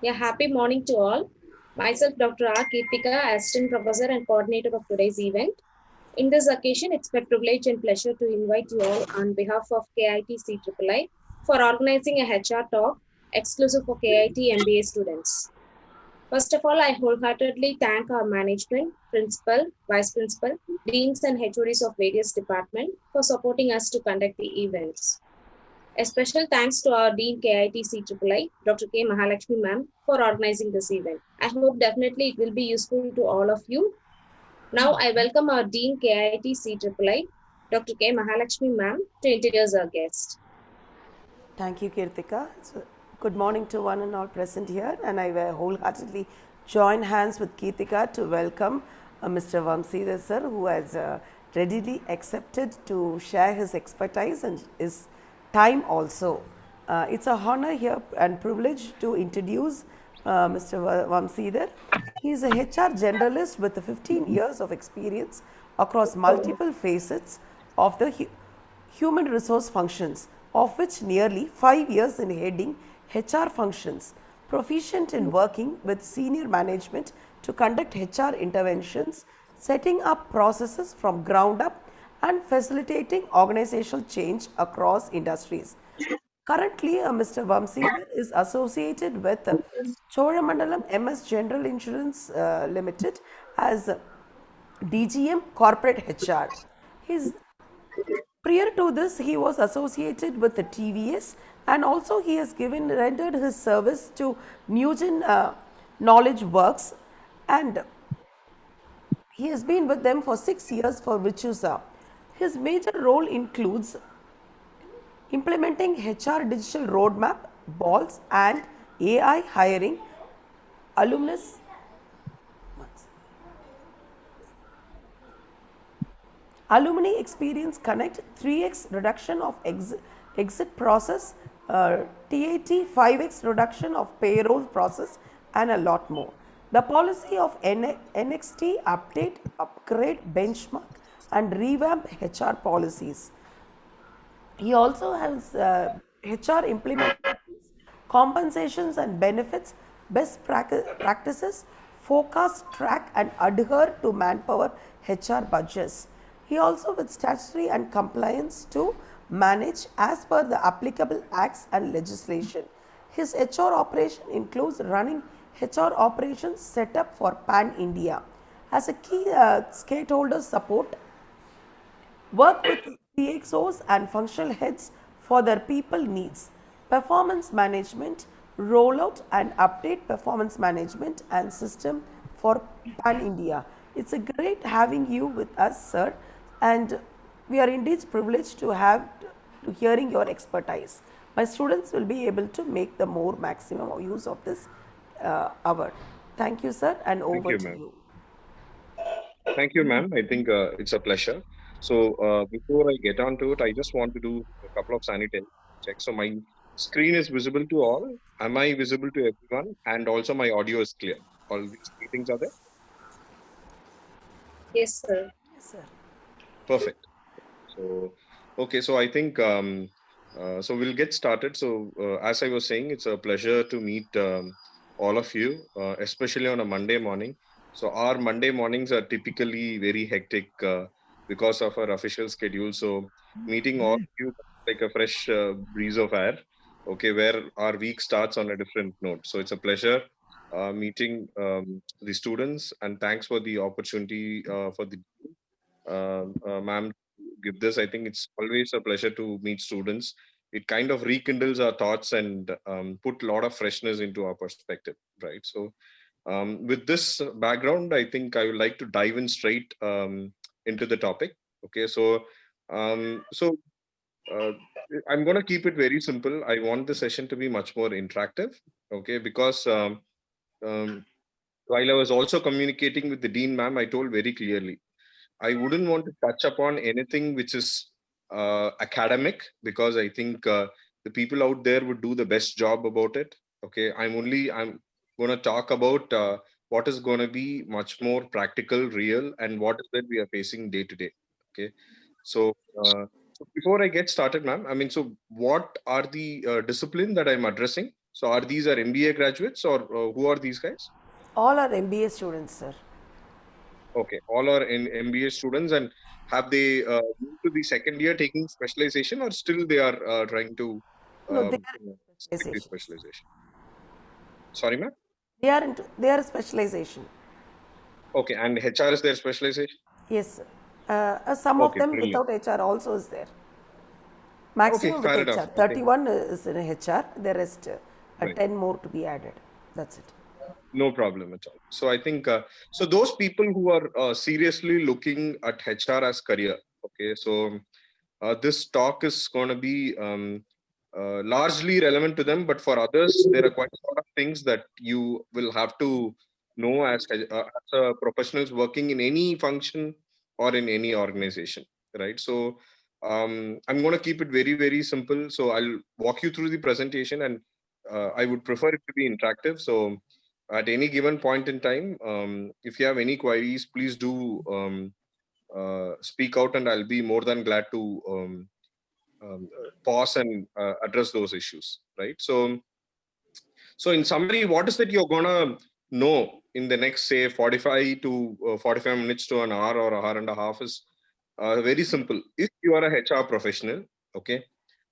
Yeah, happy morning to all. Myself, Dr. R. Kirtika, Assistant Professor and Coordinator of today's event. In this occasion, it's my privilege and pleasure to invite you all on behalf of KIT CIII for organizing a HR talk exclusive for KIT MBA students. First of all, I wholeheartedly thank our management, principal, vice principal, deans and HODs of various departments for supporting us to conduct the events. A special thanks to our Dean KIT CIII, Dr. K. Mahalakshmi ma'am, for organizing this event. I hope definitely it will be useful to all of you. Now I welcome our Dean KIT CIII, Dr. K. Mahalakshmi ma'am, to introduce our guest. Thank you, Kirtika. So, good morning to one and all present here, and I wholeheartedly join hands with Kirtika to welcome Mr. Vamsidhar sir, who has readily accepted to share his expertise and his time also. It's a honor here and privilege to introduce Mr. Vamsidhar. He is a HR generalist with 15 years of experience across multiple facets of the human resource functions, of which nearly 5 years in heading HR functions, proficient in working with senior management to conduct HR interventions, setting up processes from ground up, and facilitating organizational change across industries. Currently, Mr. Vamsidhar is associated with Cholamandalam MS General Insurance Limited as DGM Corporate HR. His Prior to this, he was associated with the TVS, and also he has given rendered his service to Newgen Knowledge Works, and he has been with them for 6 years for Vichusa. His major role includes implementing HR digital roadmap, balls, and AI hiring, alumnus Alumni Experience Connect, 3x reduction of exit process, TAT 5x reduction of payroll process, and a lot more. The policy of NXT update, upgrade, benchmark, and revamp HR policies. He also has HR implementations, compensations and benefits, best practices, forecast, track, and adhere to manpower HR budgets. He also with statutory and compliance to manage as per the applicable acts and legislation. His HR operation includes running HR operations set up for Pan India. As a key stakeholder support, work with CXOs and functional heads for their people needs, performance management, rollout and update performance management and system for Pan India. It's a great having you with us, sir, and we are indeed privileged to have to hearing your expertise. My students will be able to make the more maximum use of this hour. Thank you, sir, and Thank over you, to ma'am. you. Thank you, ma'am. I think it's a pleasure. So before I get on to it, I just want to do a couple of sanitary checks. So my screen is visible to all. Am I visible to everyone? And also my audio is clear. All these three things are there. Yes, sir. Yes, sir. Perfect. So okay. So I think so we'll get started. So as I was saying, it's a pleasure to meet all of you, especially on a Monday morning. So our Monday mornings are typically very hectic because of our official schedule. So meeting all of you like a fresh breeze of air. Okay, where our week starts on a different note. So it's a pleasure meeting the students, and thanks for the opportunity for the ma'am give this. I think it's always a pleasure to meet students. It kind of rekindles our thoughts and put a lot of freshness into our perspective, right? So with this background, I think I would like to dive in straight into the topic. Okay, so so uh, I'm going to keep it very simple. I want the session to be much more interactive. Okay, because um, while I was also communicating with the dean ma'am, I told very clearly I wouldn't want to touch upon anything which is academic, because I think the people out there would do the best job about it. Okay, I'm going to talk about what is going to be much more practical, real, and what is that we are facing day to day. Okay, so so before I get started, ma'am, I mean, so what are the discipline that I'm addressing? So are these MBA graduates or who are these guys? All are MBA students, sir. Okay, all are in MBA students, and have they moved to the second year taking specialization, or still they are trying to No, they are stick to specializations. specialization? Sorry, ma'am. They are specialization. Okay, and HR is their specialization. Yes, sir. Some of Okay, them brilliant. without HR also is there. Okay, Maximum with fair HR. enough. I think 31 is in HR. The rest, right. 10 more to be added. That's it. No problem at all. So I think so those people who are seriously looking at HR as career. Okay, so this talk is going to be largely relevant to them, but for others, there are quite a lot of things that you will have to know as a professionals working in any function or in any organization, right? So I'm going to keep it very, very simple. So I'll walk you through the presentation, and I would prefer it to be interactive. So at any given point in time, if you have any queries, please do speak out, and I'll be more than glad to pause and address those issues, right? So in summary, what is that you're gonna know in the next, say, 45 to 45 minutes to an hour or hour and a half is very simple. If you are a HR professional, okay,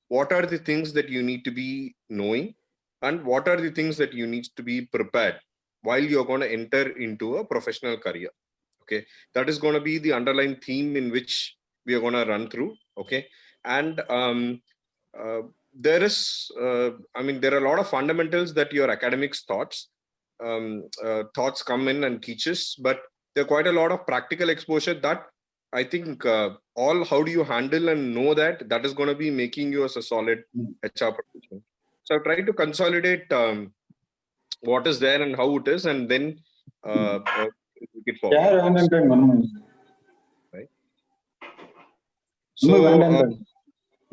what are the things that you need to be knowing, and what are the things that you need to be prepared while you're going to enter into a professional career? Okay, that is going to be the underlying theme in which we are going to run through. Okay, and uh, there is there are a lot of fundamentals that your academics thoughts come in and teaches, but there are quite a lot of practical exposure that I think all how do you handle and know that is going to be making you as a solid HR professional. So I've tried to consolidate what is there and how it is, and then take it forward. Right. So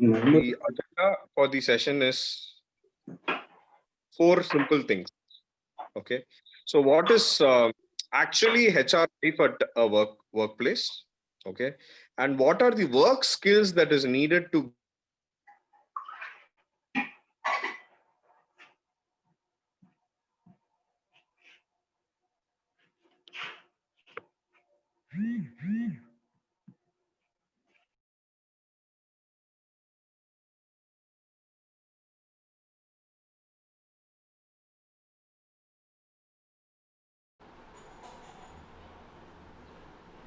the agenda for the session is 4 simple things. Okay. So what is actually HR life at a workplace? Okay. And what are the work skills that is needed to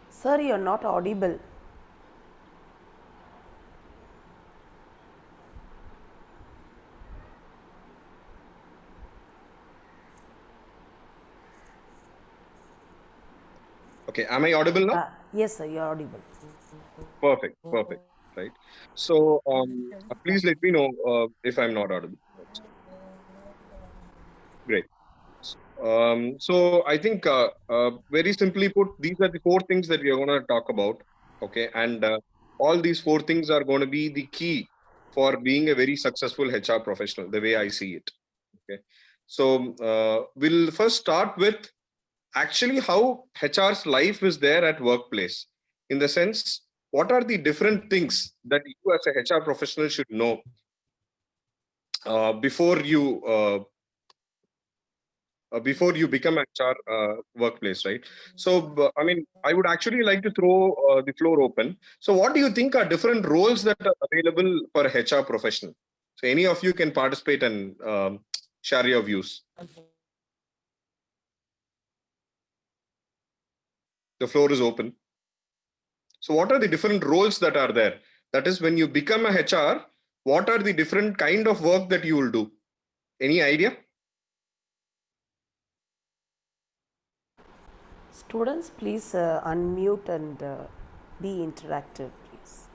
Sir, you're not audible. Okay, am I audible now? Yes, sir, you're audible. Perfect. Right. So please let me know if I'm not audible. Great. So I think very simply put, these are the 4 things that we are going to talk about. Okay, and all these 4 things are going to be the key for being a very successful HR professional, the way I see it. Okay, so we'll first start with actually how HR's life is there at workplace. In the sense, what are the different things that you as a HR professional should know before you become HR workplace, right? So, I would actually like to throw the floor open. So, what do you think are different roles that are available for a HR professional? So, any of you can participate and share your views. The floor is open. So, what are the different roles that are there? That is, when you become a HR, what are the different kind of work that you will do? Any idea? Students, please unmute and be interactive, please.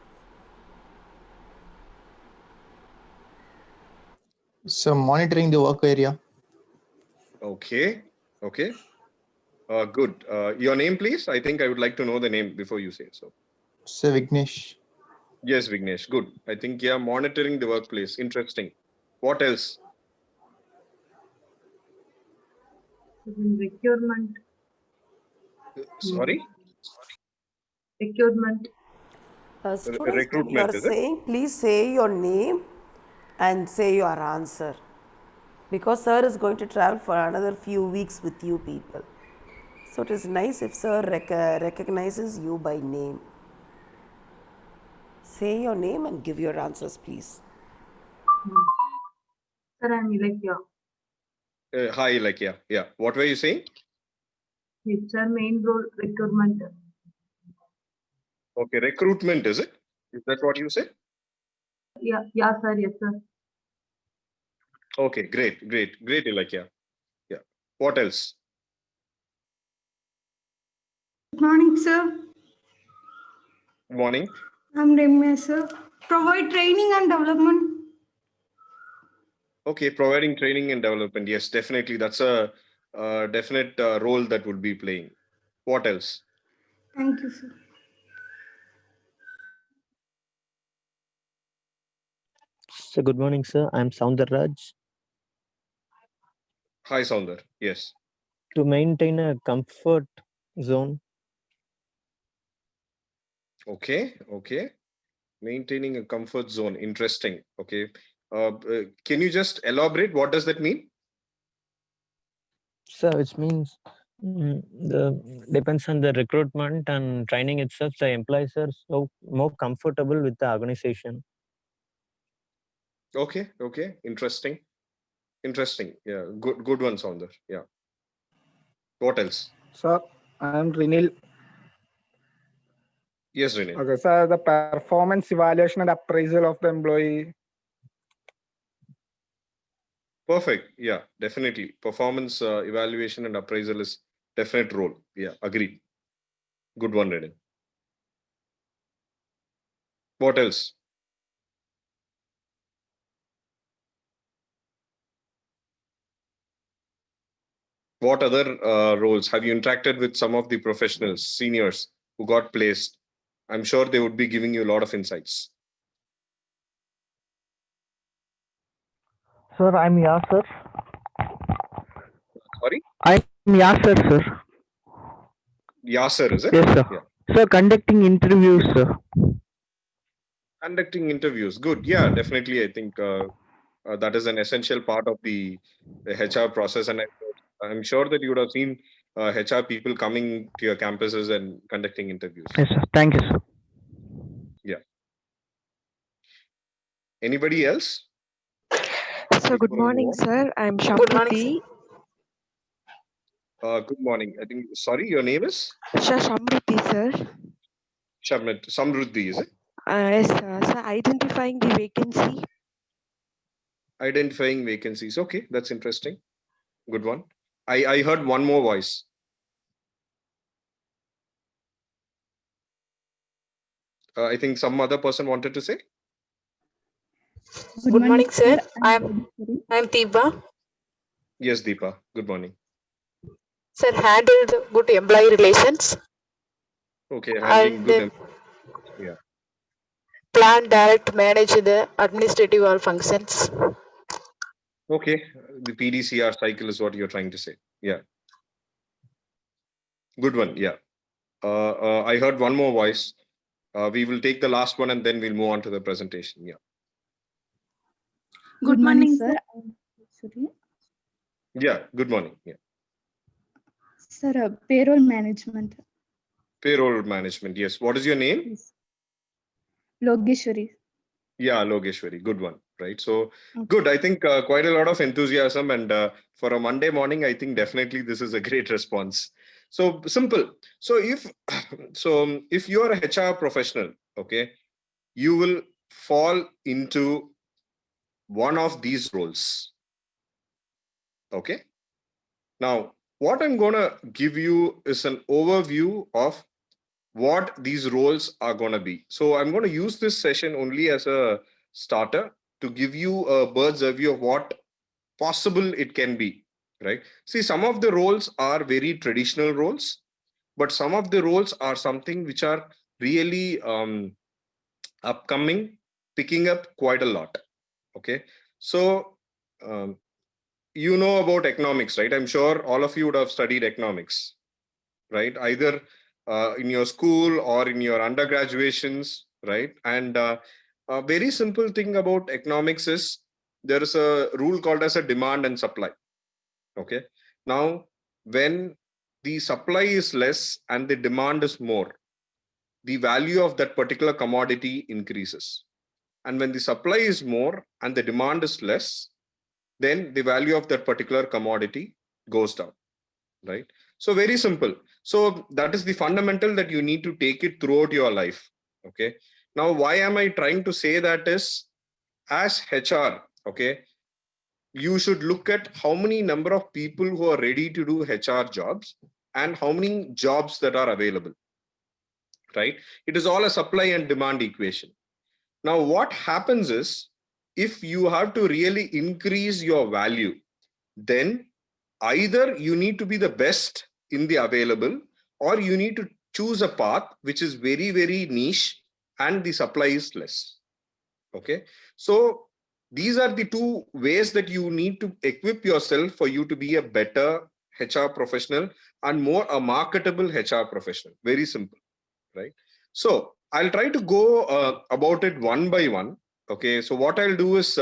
So monitoring the work area. Okay. Good. Your name, please. I think I would like to know the name before you say so. So Vignesh. Yes, Vignesh. Good. I think monitoring the workplace. Interesting. What else? Recruitment. Sorry? Recruitment. Students, when you Recruitment, are is it? saying, please say your name and say your answer. because sir is going to travel for another few weeks with you people. So it is nice if sir recognizes you by name. Say your name and give your answers, please. Sir, I'm Ilakya. Hi, Ilakya. Yeah. What were you saying? HR main role recruitment. Okay, recruitment, is it? Is that what you said? Yeah, sir. Yes, sir. Okay, great, Ilakya. Yeah. What else? Good morning, sir. Morning. I'm Ramya, sir. Provide training and development. Okay, providing training and development. Yes, definitely. That's a definite role that would be playing. What else? Thank you, sir. So good morning, sir. I'm Sounder Raj. Hi, Sounder. Yes. To maintain a comfort zone. Okay. Maintaining a comfort zone. Interesting. Okay. Can you just elaborate? What does that mean? So which means depends on the recruitment and training itself. The employees are so more comfortable with the organization. Okay. Interesting. Yeah. Good one, Sounder. Yeah. What else? Sir, I am Rinil. Yes, Renil. Okay, sir, the performance evaluation and appraisal of the employee. Perfect. Yeah, definitely. Performance evaluation and appraisal is definite role. Yeah, agreed. Good one, Renil. What else? What other roles? Have you interacted with some of the professionals, seniors who got placed? I'm sure they would be giving you a lot of insights. Sir, I'm Yasser. Sorry? I'm Yasser, sir. Yasser, is it? Yes, sir. Yeah. Sir, conducting interviews, sir. Conducting interviews. Good. Yeah, definitely. I think that is an essential part of the HR process. And I'm sure that you would have seen HR people coming to your campuses and conducting interviews. Yes, sir. Thank you, sir. Yeah. Anybody else? So good Before I morning, move sir. I'm Shamruti. on. Good morning. I think, sorry, your name is? Shamruti, sir. Samruddhi, is it? Yes, sir. Sir, identifying the vacancy. Identifying vacancies. Okay, that's interesting. Good one. I heard one more voice. I think some other person wanted to say. Good morning, sir. I'm Deepa. Yes, Deepa. Good morning. Sir, handled good employee relations. Okay, handling And good. Yeah. plan, direct, manage the administrative all functions. Okay, the PDCR cycle is what you're trying to say. Yeah. Good one. Yeah. I heard one more voice. We will take the last one and then we'll move on to the presentation. Yeah. Good morning, sir. Yeah. Good morning. Yeah. Sir, payroll management. Payroll management. Yes. What is your name? Yes. Logeshwari. Yeah, Logeshwari. Good one. Right. So good. I think quite a lot of enthusiasm, and for a Monday morning, I think definitely this is a great response. So simple. So if you are a HR professional, okay, you will fall into one of these roles. Okay. Now, what I'm going to give you is an overview of what these roles are going to be. So I'm going to use this session only as a starter to give you a bird's eye view of what possible it can be, right? See, some of the roles are very traditional roles, but some of the roles are something which are really upcoming, picking up quite a lot. Okay. So, you know about economics, right? I'm sure all of you would have studied economics, right? Either in your school or in your undergraduations, right? And a very simple thing about economics is there is a rule called as a demand and supply. Okay. Now, when the supply is less and the demand is more, the value of that particular commodity increases. And when the supply is more and the demand is less, then the value of that particular commodity goes down, right? So very simple. So that is the fundamental that you need to take it throughout your life. Okay. Now, why am I trying to say that is, as HR, okay, you should look at how many number of people who are ready to do HR jobs and how many jobs that are available, right? It is all a supply and demand equation. Now, what happens is, if you have to really increase your value, then either you need to be the best in the available, or you need to choose a path which is very, very niche and the supply is less. Okay. So these are the two ways that you need to equip yourself for you to be a better HR professional and more a marketable HR professional. Very simple, right? So I'll try to go about it one by one. Okay. So what I'll do is,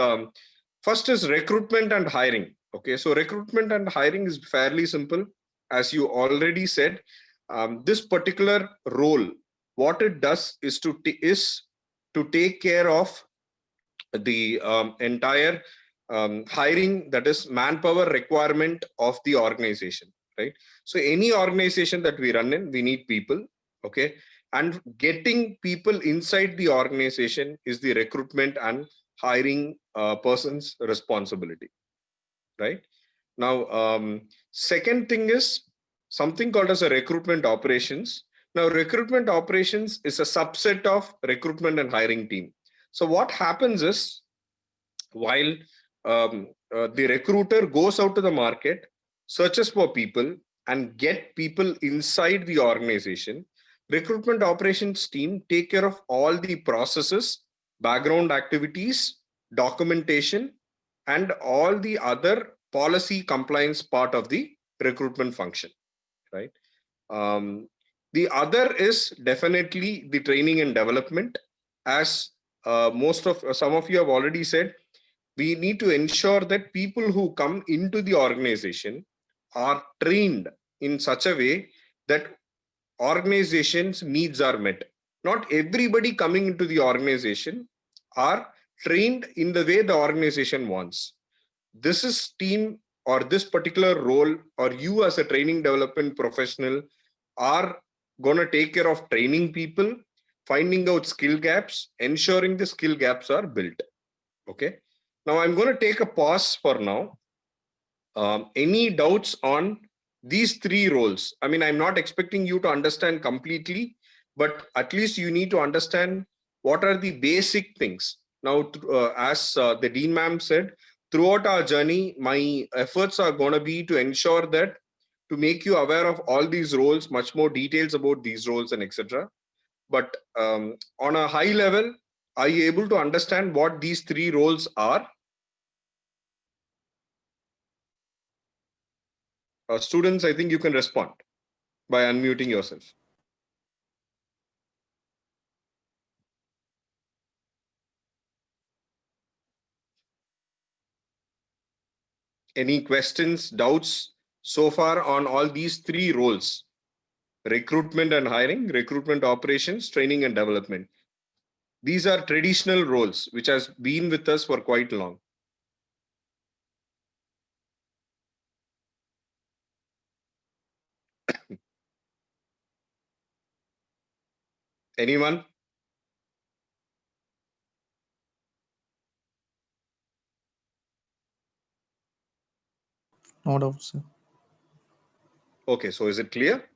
first is recruitment and hiring. Okay. So recruitment and hiring is fairly simple. As you already said, this particular role, what it does is to take care of the entire hiring, that is manpower requirement of the organization, right? So any organization that we run in, we need people. Okay. And getting people inside the organization is the recruitment and hiring person's responsibility, right? Now, second thing is something called as a recruitment operations. Now, recruitment operations is a subset of recruitment and hiring team. So what happens is, while the recruiter goes out to the market, searches for people and get people inside the organization, recruitment operations team take care of all the processes, background activities, documentation, and all the other policy compliance part of the recruitment function, right? The other is definitely the training and development. As some of you have already said, we need to ensure that people who come into the organization are trained in such a way that organization's needs are met. Not everybody coming into the organization are trained in the way the organization wants. This is team, or this particular role, or you as a training development professional are going to take care of training people, finding out skill gaps, ensuring the skill gaps are built. Okay. Now I'm going to take a pause for now. Any doubts on these three roles? I mean, I'm not expecting you to understand completely, but at least you need to understand what are the basic things. Now, as the Dean ma'am said, throughout our journey, my efforts are going to be to ensure that, to make you aware of all these roles, much more details about these roles and etc. But on a high level, are you able to understand what these three roles are? Students, I think you can respond by unmuting yourself. Any questions, doubts so far on all these three roles? Recruitment and hiring, recruitment operations, training and development. These are traditional roles which has been with us for quite long. Anyone? No doubt, sir. Okay, so is it clear?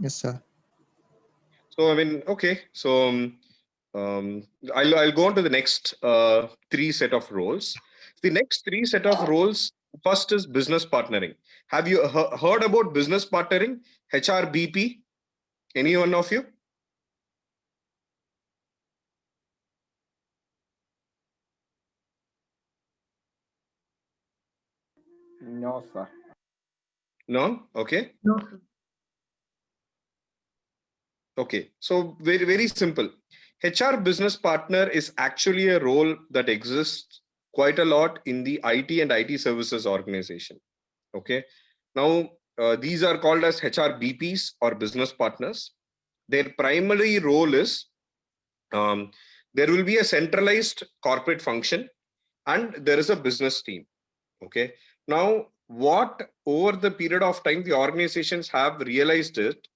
Yes, sir. So I mean, okay, so I'll go on to the next three set of roles. The next three set of roles, first is business partnering. Have you heard about business partnering, HRBP? Any one of you? No, sir. No? Okay. No, sir. Okay. So very, very simple. HR business partner is actually a role that exists quite a lot in the IT and IT services organization. Okay. Now, these are called as HR BPs or business partners. Their primary role is there will be a centralized corporate function and there is a business team. Okay. Now, what over the period of time the organizations have realized it,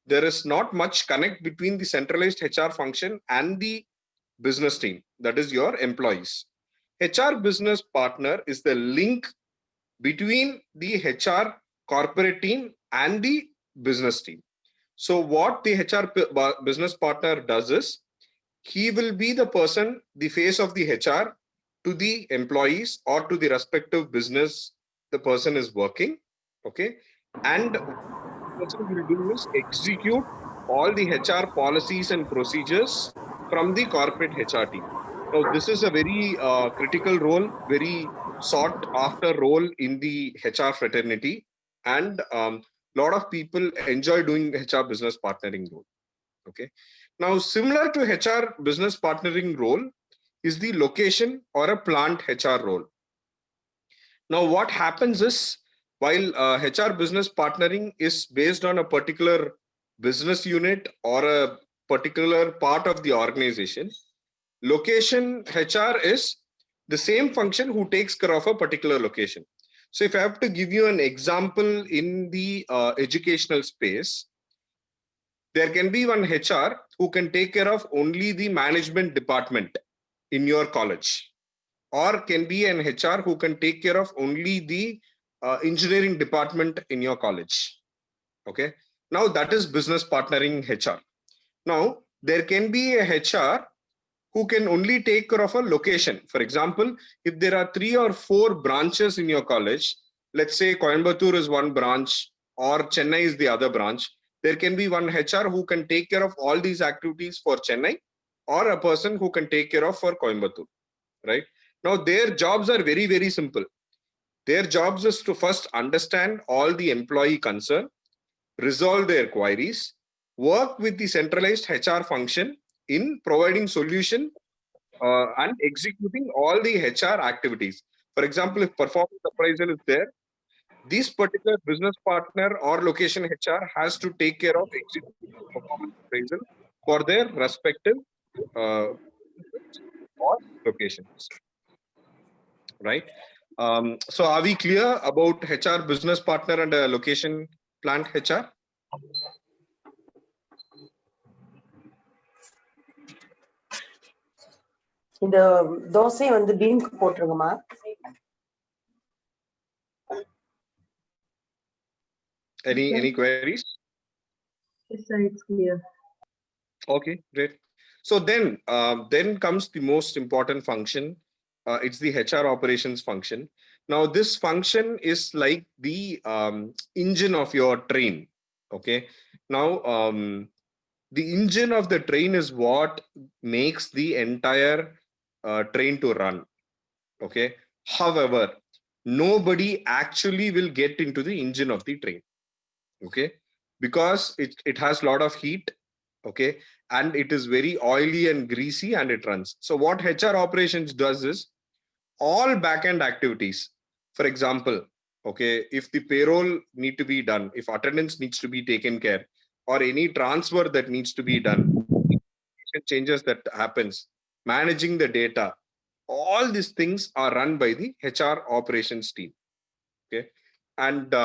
there is not much connect between the centralized HR function and the business team, that is your employees. HR business partner is the link between the HR corporate team and the business team. So what the HR business partner does is, he will be the person, the face of the HR to the employees or to the respective business the person is working. Okay. And what the person will do is execute all the HR policies and procedures from the corporate HR team. Now, this is a very critical role, very sought after role in the HR fraternity, and lot of people enjoy doing HR business partnering role. Okay. Now, similar to HR business partnering role is the location or a plant HR role. Now, what happens is, while HR business partnering is based on a particular business unit or a particular part of the organization, location HR is the same function who takes care of a particular location. So if I have to give you an example in the educational space, there can be one HR who can take care of only the management department in your college, or can be an HR who can take care of only the engineering department in your college. Okay. Now that is business partnering HR. Now there can be a HR who can only take care of a location. For example, if there are 3 or 4 branches in your college, let's say Coimbatore is one branch or Chennai is the other branch, there can be one HR who can take care of all these activities for Chennai, or a person who can take care of for Coimbatore, right? Now, their jobs are very, very simple. Their jobs is to first understand all the employee concern, resolve their queries, work with the centralized HR function in providing solution and executing all the HR activities. For example, if performance appraisal is there, this particular business partner or location HR has to take care of executing performance appraisal for their respective or locations, right? So are we clear about HR business partner and location plant HR? இந்த தோசை வந்து பீம்க்கு போட்டுருங்கம்மா. Any queries? Yes, sir, it's clear. Okay, great. So then comes the most important function. It's the HR operations function. Now, this function is like the engine of your train. Okay. Now, the engine of the train is what makes the entire train to run. Okay. However, nobody actually will get into the engine of the train. Okay. Because it has a lot of heat. Okay. And it is very oily and greasy and it runs. So what HR operations does is all backend activities. For example, okay, if the payroll need to be done, if attendance needs to be taken care, or any transfer that needs to be done, changes that happens, managing the data, all these things are run by the HR operations team. Okay. And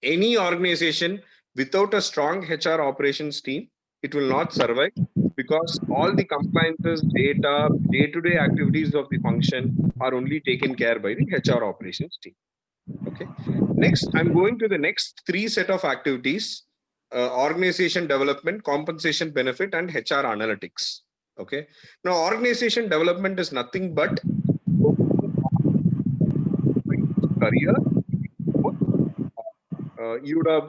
any organization without a strong HR operations team, it will not survive, because all the compliances, data, day-to-day activities of the function are only taken care by the HR operations team. Okay. Next, I'm going to the next 3 set of activities: organization development, compensation benefit, and HR analytics. Okay. Now, organization development is nothing but career. You would have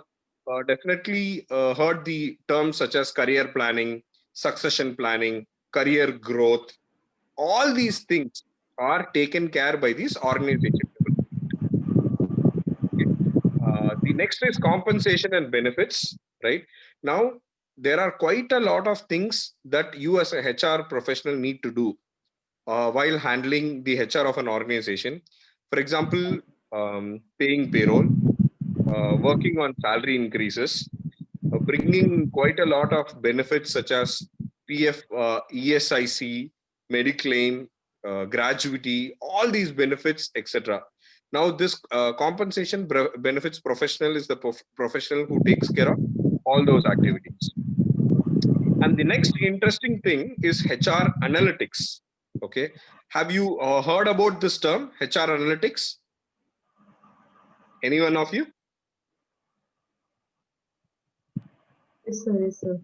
definitely heard the terms such as career planning, succession planning, career growth. All these things are taken care by this organization. The next is compensation and benefits, right? Now, there are quite a lot of things that you as a HR professional need to do while handling the HR of an organization. For example, paying payroll, working on salary increases, bringing quite a lot of benefits such as PF, ESIC, Mediclaim, gratuity, all these benefits, etc. Now, this compensation benefits professional is the professional who takes care of all those activities. And the next interesting thing is HR analytics. Okay, have you heard about this term, HR analytics? Any one of you? Yes, sir. Yes, sir.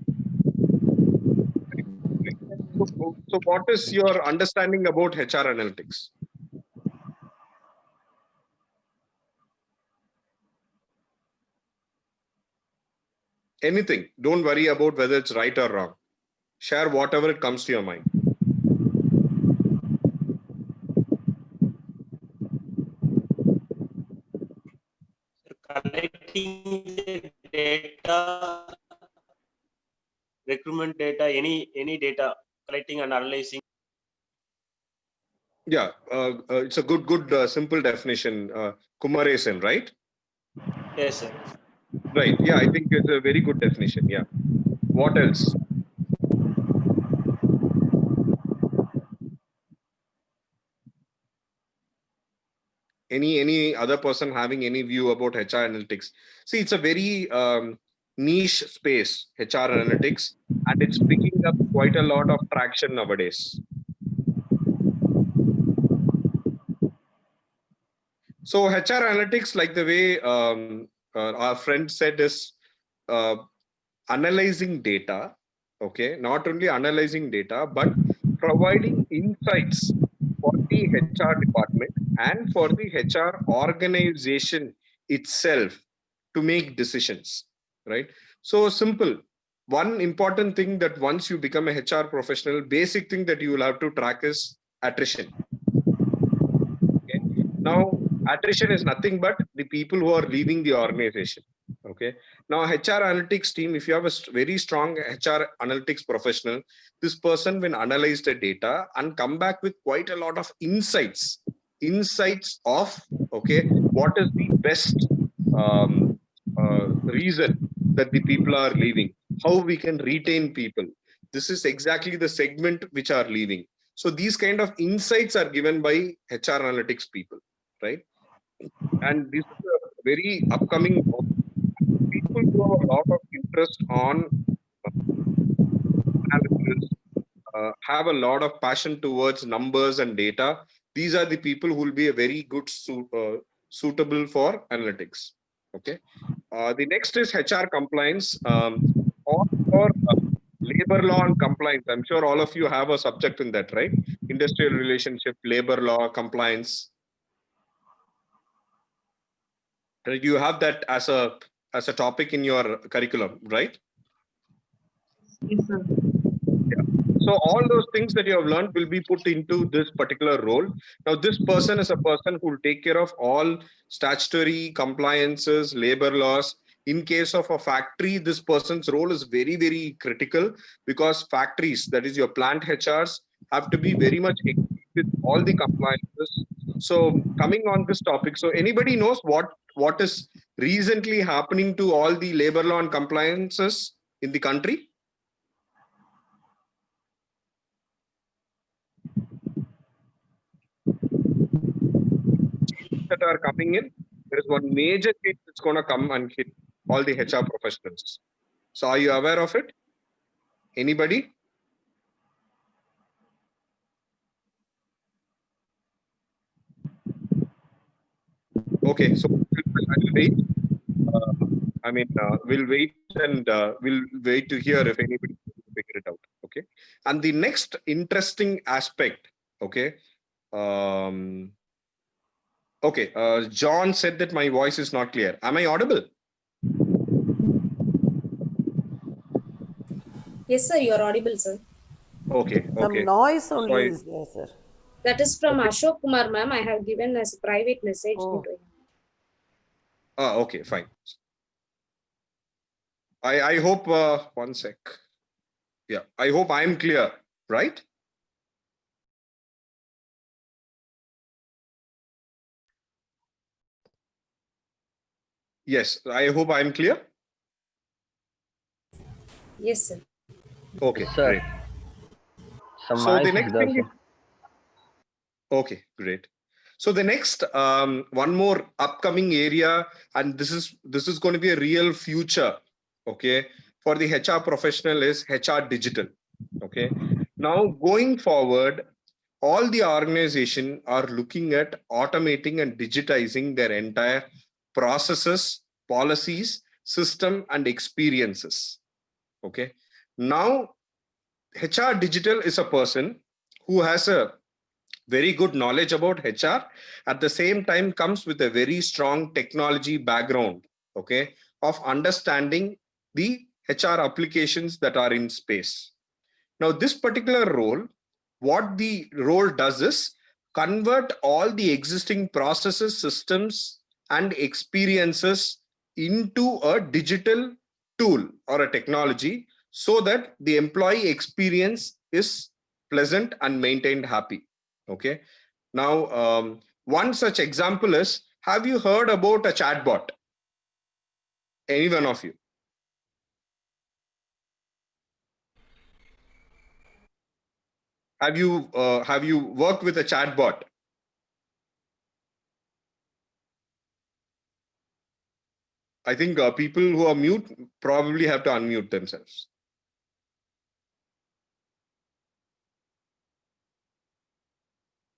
So what is your understanding about HR analytics? Anything. Don't worry about whether it's right or wrong. Share whatever it comes to your mind. Collecting the data, recruitment data, any data, collecting and analyzing. Yeah, it's a good simple definition. Kumaresan, right? Yes, sir. Right. Yeah, I think it's a very good definition. Yeah. What else? Any other person having any view about HR analytics? See, it's a very niche space, HR analytics, and it's picking up quite a lot of traction nowadays. So HR analytics, like the way our friend said, is analyzing data. Okay, not only analyzing data, but providing insights for the HR department and for the HR organization itself to make decisions, right? So simple. One important thing that once you become a HR professional, basic thing that you will have to track is attrition. Okay. Now, attrition is nothing but the people who are leaving the organization. Okay. Now, HR analytics team, if you have a very strong HR analytics professional, this person will analyze the data and come back with quite a lot of insights of, okay, what is the best reason that the people are leaving, how we can retain people. This is exactly the segment which are leaving. So these kind of insights are given by HR analytics people, right? And this is a very upcoming people who have a lot of interest on analysis, have a lot of passion towards numbers and data. These are the people who will be a very good suitable for analytics. Okay. The next is HR compliance. Or labor law and compliance. I'm sure all of you have a subject in that, right? Industrial relationship, labor law, compliance. Right? You have that as a topic in your curriculum, right? Yes, sir. Yeah. So all those things that you have learned will be put into this particular role. Now, this person is a person who will take care of all statutory compliances, labor laws. In case of a factory, this person's role is very, very critical because factories, that is your plant HRs, have to be very much equipped with all the compliances. So coming on this topic, so anybody knows what is recently happening to all the labor law and compliances in the country? That are coming in, there is one major case that's going to come and hit all the HR professionals. So are you aware of it? Anybody? Okay, so I'll wait. We'll wait and we'll wait to hear if anybody can figure it out. Okay. And the next interesting aspect, okay. Okay, John said that my voice is not clear. Am I audible? Yes, sir, you are audible, sir. Okay. Some noise only is there, sir. That is from Ashok Kumar, ma'am. I have given as a private message. Oh. To him. Okay, fine. I hope, one sec. Yeah, I hope I'm clear, right? Yes, I hope I'm clear. Yes, sir. Okay, Sir, great. some So the noise is next there, thing sir. is, okay, great. So the next one more upcoming area, and this is going to be a real future, okay, for the HR professional is HR digital. Okay. Now going forward, all the organization are looking at automating and digitizing their entire processes, policies, system, and experiences. Okay. Now HR digital is a person who has a very good knowledge about HR, at the same time comes with a very strong technology background, okay, of understanding the HR applications that are in space. Now, this particular role, what the role does is convert all the existing processes, systems, and experiences into a digital tool or a technology so that the employee experience is pleasant and maintained happy. Okay. Now, one such example is, have you heard about a chatbot? Any one of you? Have you worked with a chatbot? I think people who are mute probably have to unmute themselves.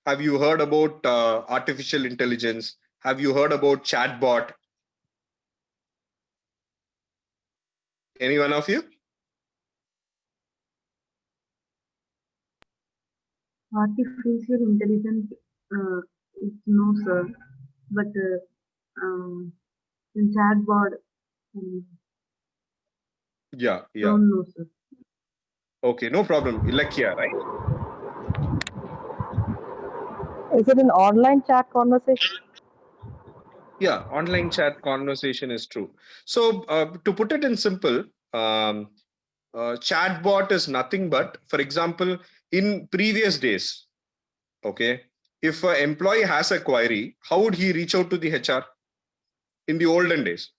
Have you heard about artificial intelligence? Have you heard about chatbot? Any one of you? Artificial intelligence, no, sir. But in chatbot, Yeah. don't know, sir. Okay, no problem. Ilakya, right? Is it an online chat conversation? Yeah, online chat conversation is true. So to put it in simple, chatbot is nothing but, for example, in previous days, okay, if an employee has a query, how would he reach out to the HR in the olden days?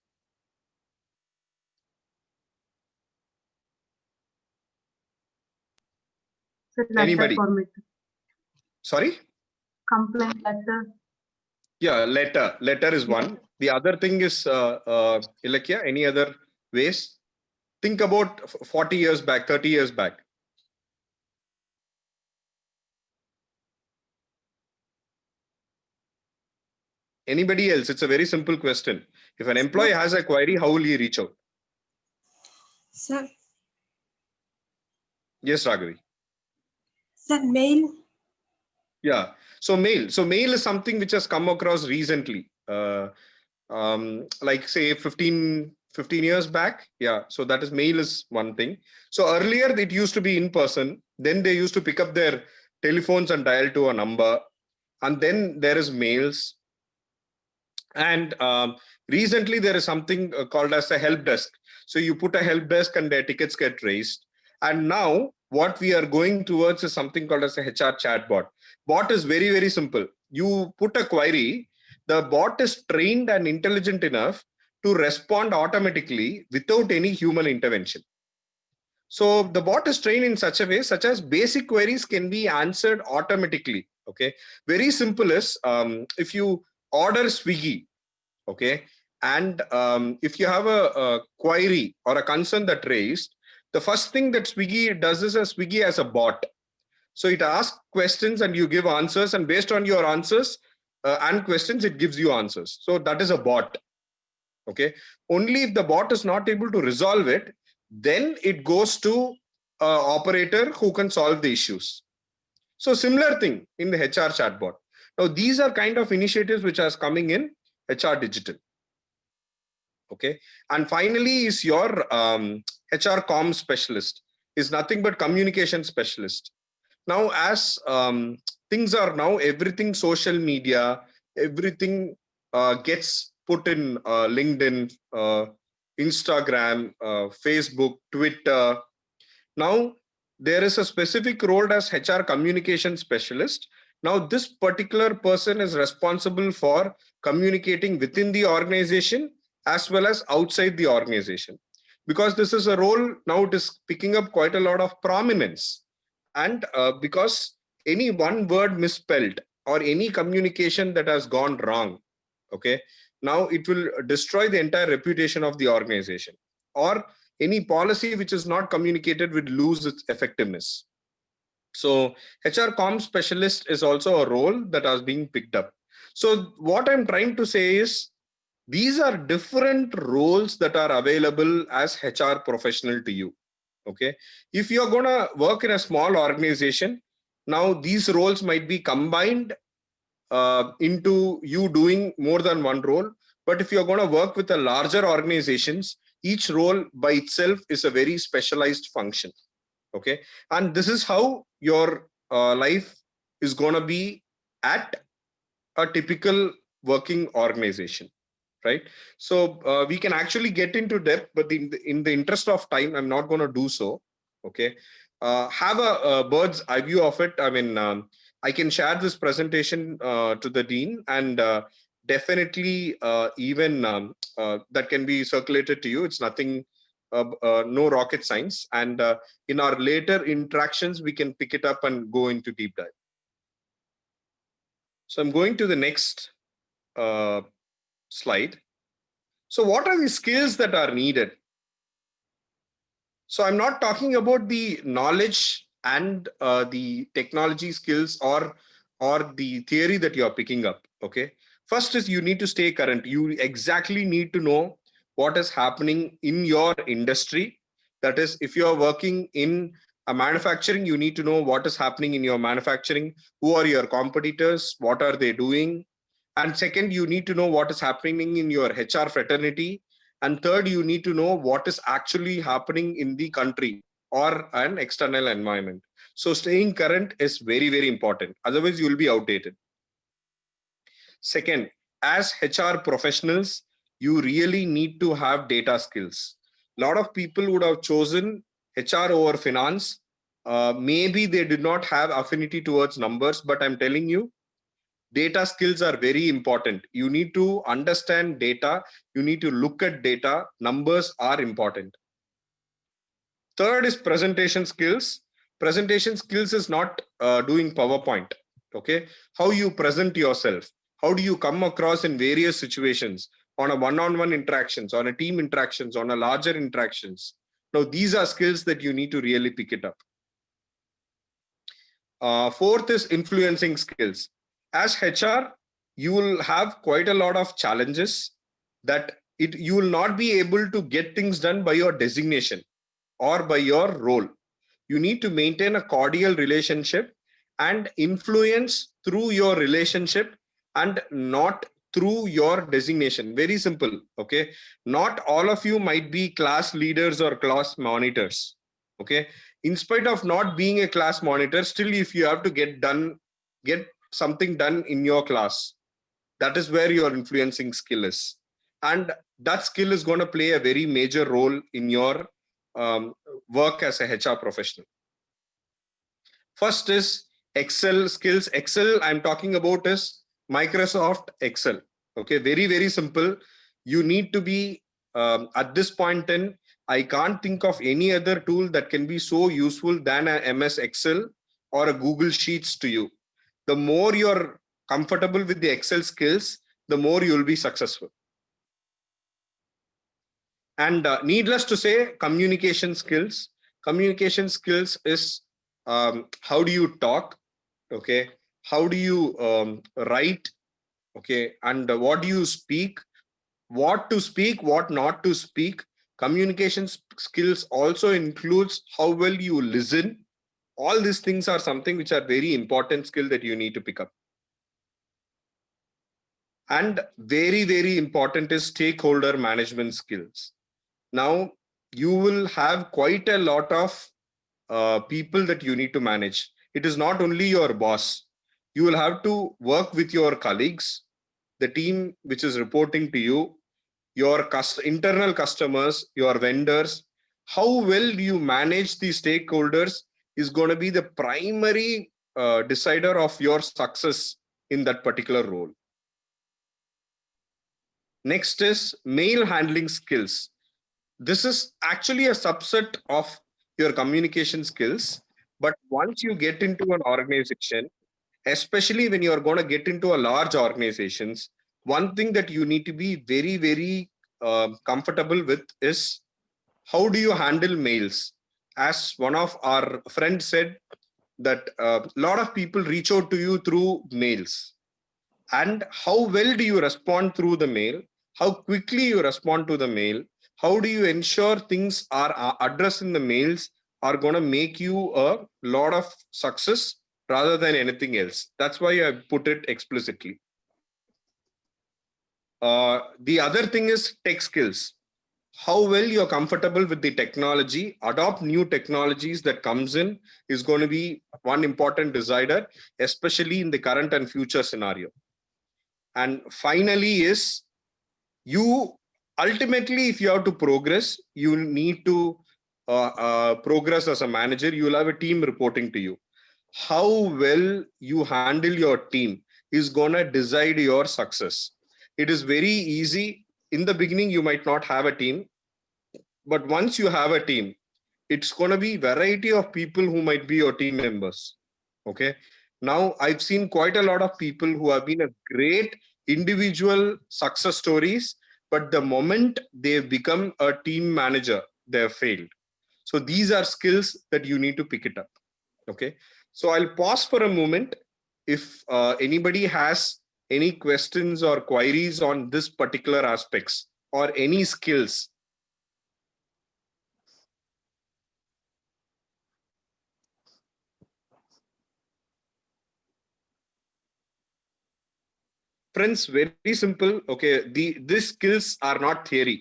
Sir, letter Anybody? format. Sorry? Complaint letter. Yeah, letter is one. The other thing is Ilakya, any other ways? Think about 40 years back, 30 years back. Anybody else? It's a very simple question. If an employee has a query, how will he reach out? Sir, Yes, Raghavi. sir, mail. Yeah. So mail. So mail is something which has come across recently. Like say 15 years back. Yeah. So that is mail is one thing. So earlier it used to be in person. Then they used to pick up their telephones and dial to a number. And then there is mails. And recently there is something called as a help desk. So you put a help desk and their tickets get raised. And now what we are going towards is something called as a HR chatbot. Bot is very, very simple. You put a query, the bot is trained and intelligent enough to respond automatically without any human intervention. So the bot is trained in such a way, such as basic queries can be answered automatically. Okay. Very simple is if you order Swiggy, okay, and if you have a query or a concern that raised, the first thing that Swiggy does is Swiggy as a bot. So it asks questions and you give answers, and based on your answers and questions, it gives you answers. So that is a bot. Okay. Only if the bot is not able to resolve it, then it goes to an operator who can solve the issues. So similar thing in the HR chatbot. Now these are kind of initiatives which are coming in HR digital. Okay. And finally is your HR comm specialist is nothing but communication specialist. Now, as things are now, everything social media, everything gets put in LinkedIn, Instagram, Facebook, Twitter. Now, there is a specific role as HR communication specialist. Now, this particular person is responsible for communicating within the organization as well as outside the organization. Because this is a role, now it is picking up quite a lot of prominence. And because any one word misspelled or any communication that has gone wrong, okay, now it will destroy the entire reputation of the organization, or any policy which is not communicated will lose its effectiveness. So HR comm specialist is also a role that is being picked up. So what I'm trying to say is, these are different roles that are available as HR professional to you. Okay, if you're going to work in a small organization, now these roles might be combined into you doing more than one role. But if you're going to work with a larger organizations, each role by itself is a very specialized function. Okay, and this is how your life is going to be at a typical working organization, right? So we can actually get into depth, but in the interest of time, I'm not going to do so. Okay, have a bird's eye view of it. I mean, I can share this presentation to the dean, and definitely even that can be circulated to you. It's nothing, no rocket science. And in our later interactions, we can pick it up and go into deep dive. So I'm going to the next slide. So what are the skills that are needed? So I'm not talking about the knowledge and the technology skills or the theory that you're picking up. Okay, first is you need to stay current. You exactly need to know what is happening in your industry. That is, if you're working in a manufacturing, you need to know what is happening in your manufacturing. Who are your competitors? What are they doing? And second, you need to know what is happening in your HR fraternity. And third, you need to know what is actually happening in the country or an external environment. So staying current is very, very important. Otherwise, you will be outdated. Second, as HR professionals, you really need to have data skills. A lot of people would have chosen HR over finance. Maybe they did not have affinity towards numbers, but I'm telling you, data skills are very important. You need to understand data. You need to look at data. Numbers are important. Third is presentation skills. Presentation skills is not doing PowerPoint. Okay, how you present yourself. How do you come across in various situations, on a one-on-one interactions, on a team interactions, on a larger interactions. Now, these are skills that you need to really pick it up. Fourth is influencing skills. As HR, you will have quite a lot of challenges that you will not be able to get things done by your designation or by your role. You need to maintain a cordial relationship and influence through your relationship and not through your designation. Very simple. Okay, not all of you might be class leaders or class monitors. Okay, in spite of not being a class monitor, still if you have to get something done in your class, that is where your influencing skill is, and that skill is going to play a very major role in your work as a HR professional. First is Excel skills. Excel I'm talking about is Microsoft Excel. Okay, very, very simple. You need to be at this point in, I can't think of any other tool that can be so useful than a MS Excel or a Google Sheets to you. The more you're comfortable with the Excel skills, the more you'll be successful. And needless to say, communication skills. Communication skills is how do you talk? Okay, how do you write? Okay, and what do you speak? What to speak, what not to speak. Communication skills also includes how well you listen. All these things are something which are very important skill that you need to pick up. And very, very important is stakeholder management skills. Now, you will have quite a lot of people that you need to manage. It is not only your boss. You will have to work with your colleagues, the team which is reporting to you. your internal customers, your vendors, how well do you manage the stakeholders is going to be the primary decider of your success in that particular role. Next is mail handling skills. This is actually a subset of your communication skills. But once you get into an organization, especially when you're going to get into a large organizations, one thing that you need to be very, very comfortable with is how do you handle mails? As one of our friends said, that a lot of people reach out to you through mails. And how well do you respond through the mail? How quickly you respond to the mail? How do you ensure things are addressed in the mails are going to make you a lot of success rather than anything else? That's why I put it explicitly. The other thing is tech skills. How well you're comfortable with the technology, adopt new technologies that comes in is going to be one important decider, especially in the current and future scenario. And finally is you ultimately, if you have to progress, you need to progress as a manager. You will have a team reporting to you. How well you handle your team is going to decide your success. It is very easy. In the beginning, you might not have a team, but once you have a team, it's going to be variety of people who might be your team members. Okay. Now, I've seen quite a lot of people who have been a great individual success stories, but the moment they've become a team manager, they've failed. So these are skills that you need to pick it up. Okay. So I'll pause for a moment. If anybody has any questions or queries on this particular aspects or any skills. Friends, very simple. Okay, these skills are not theory.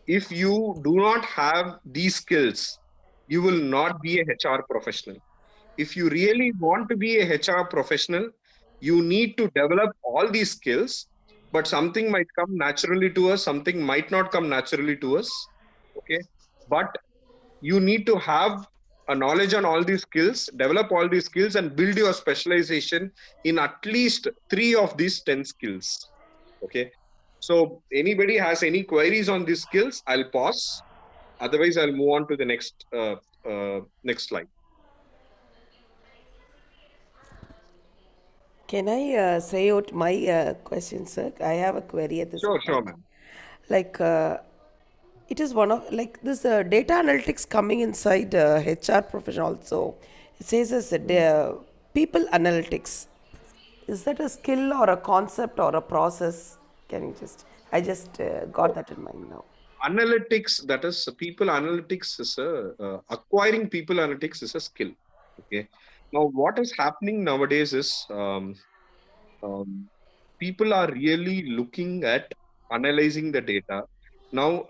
If you do not have these skills, you will not be a HR professional. If you really want to be a HR professional, you need to develop all these skills, but something might come naturally to us, something might not come naturally to us. Okay, but you need to have a knowledge on all these skills, develop all these skills, and build your specialization in at least 3 of these 10 skills. Okay. So anybody has any queries on these skills, I'll pause. Otherwise, I'll move on to the next slide. Can I say out my question, sir? I have a query at this point. Sure, ma'am. Like, it is one of, like, this data analytics coming inside HR profession also. It says as people analytics. Is that a skill or a concept or a process? Can you just, I just got that in mind now. Analytics, that is people analytics is acquiring people analytics is a skill. Okay. Now, what is happening nowadays is people are really looking at analyzing the data. Now,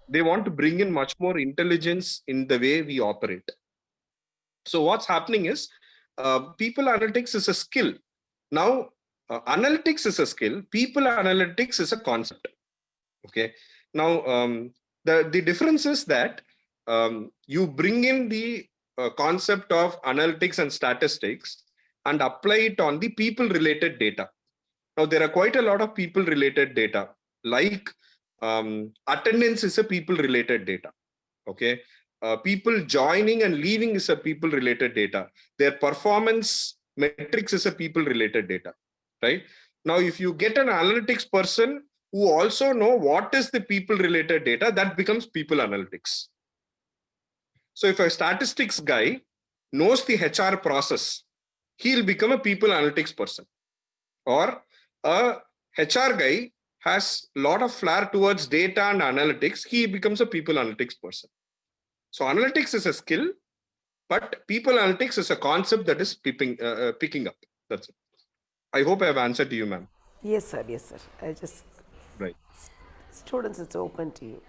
they want to bring in much more intelligence in the way we operate. So what's happening is people analytics is a skill. Now, analytics is a skill. People analytics is a concept. Okay. Now, the difference is that you bring in the concept of analytics and statistics and apply it on the people-related data. Now, there are quite a lot of people-related data, like attendance is a people-related data. Okay. People joining and leaving is a people-related data. Their performance metrics is a people-related data, right? Now, if you get an analytics person who also know what is the people-related data, that becomes people analytics. So if a statistics guy knows the HR process, he'll become a people analytics person. Or a HR guy has a lot of flair towards data and analytics, he becomes a people analytics person. So analytics is a skill, but people analytics is a concept that is picking up. That's it. I hope I have answered to you, ma'am. Yes, sir. Yes, sir. I just... Right. Students, it's open to you.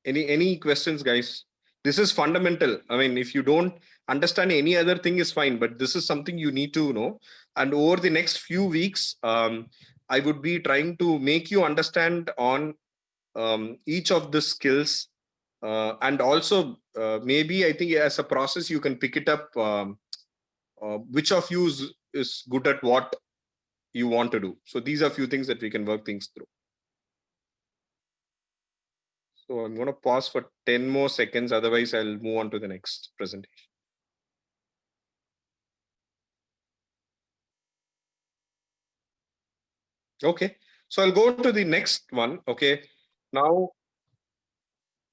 Any questions, guys? This is fundamental. I mean, if you don't understand any other thing is fine, but this is something you need to know. And over the next few weeks, I would be trying to make you understand on each of the skills, and also maybe I think as a process you can pick it up, which of you is good at what you want to do. So these are few things that we can work things through. So I'm going to pause for 10 more seconds, otherwise I'll move on to the next presentation. Okay, so I'll go to the next one. Okay, now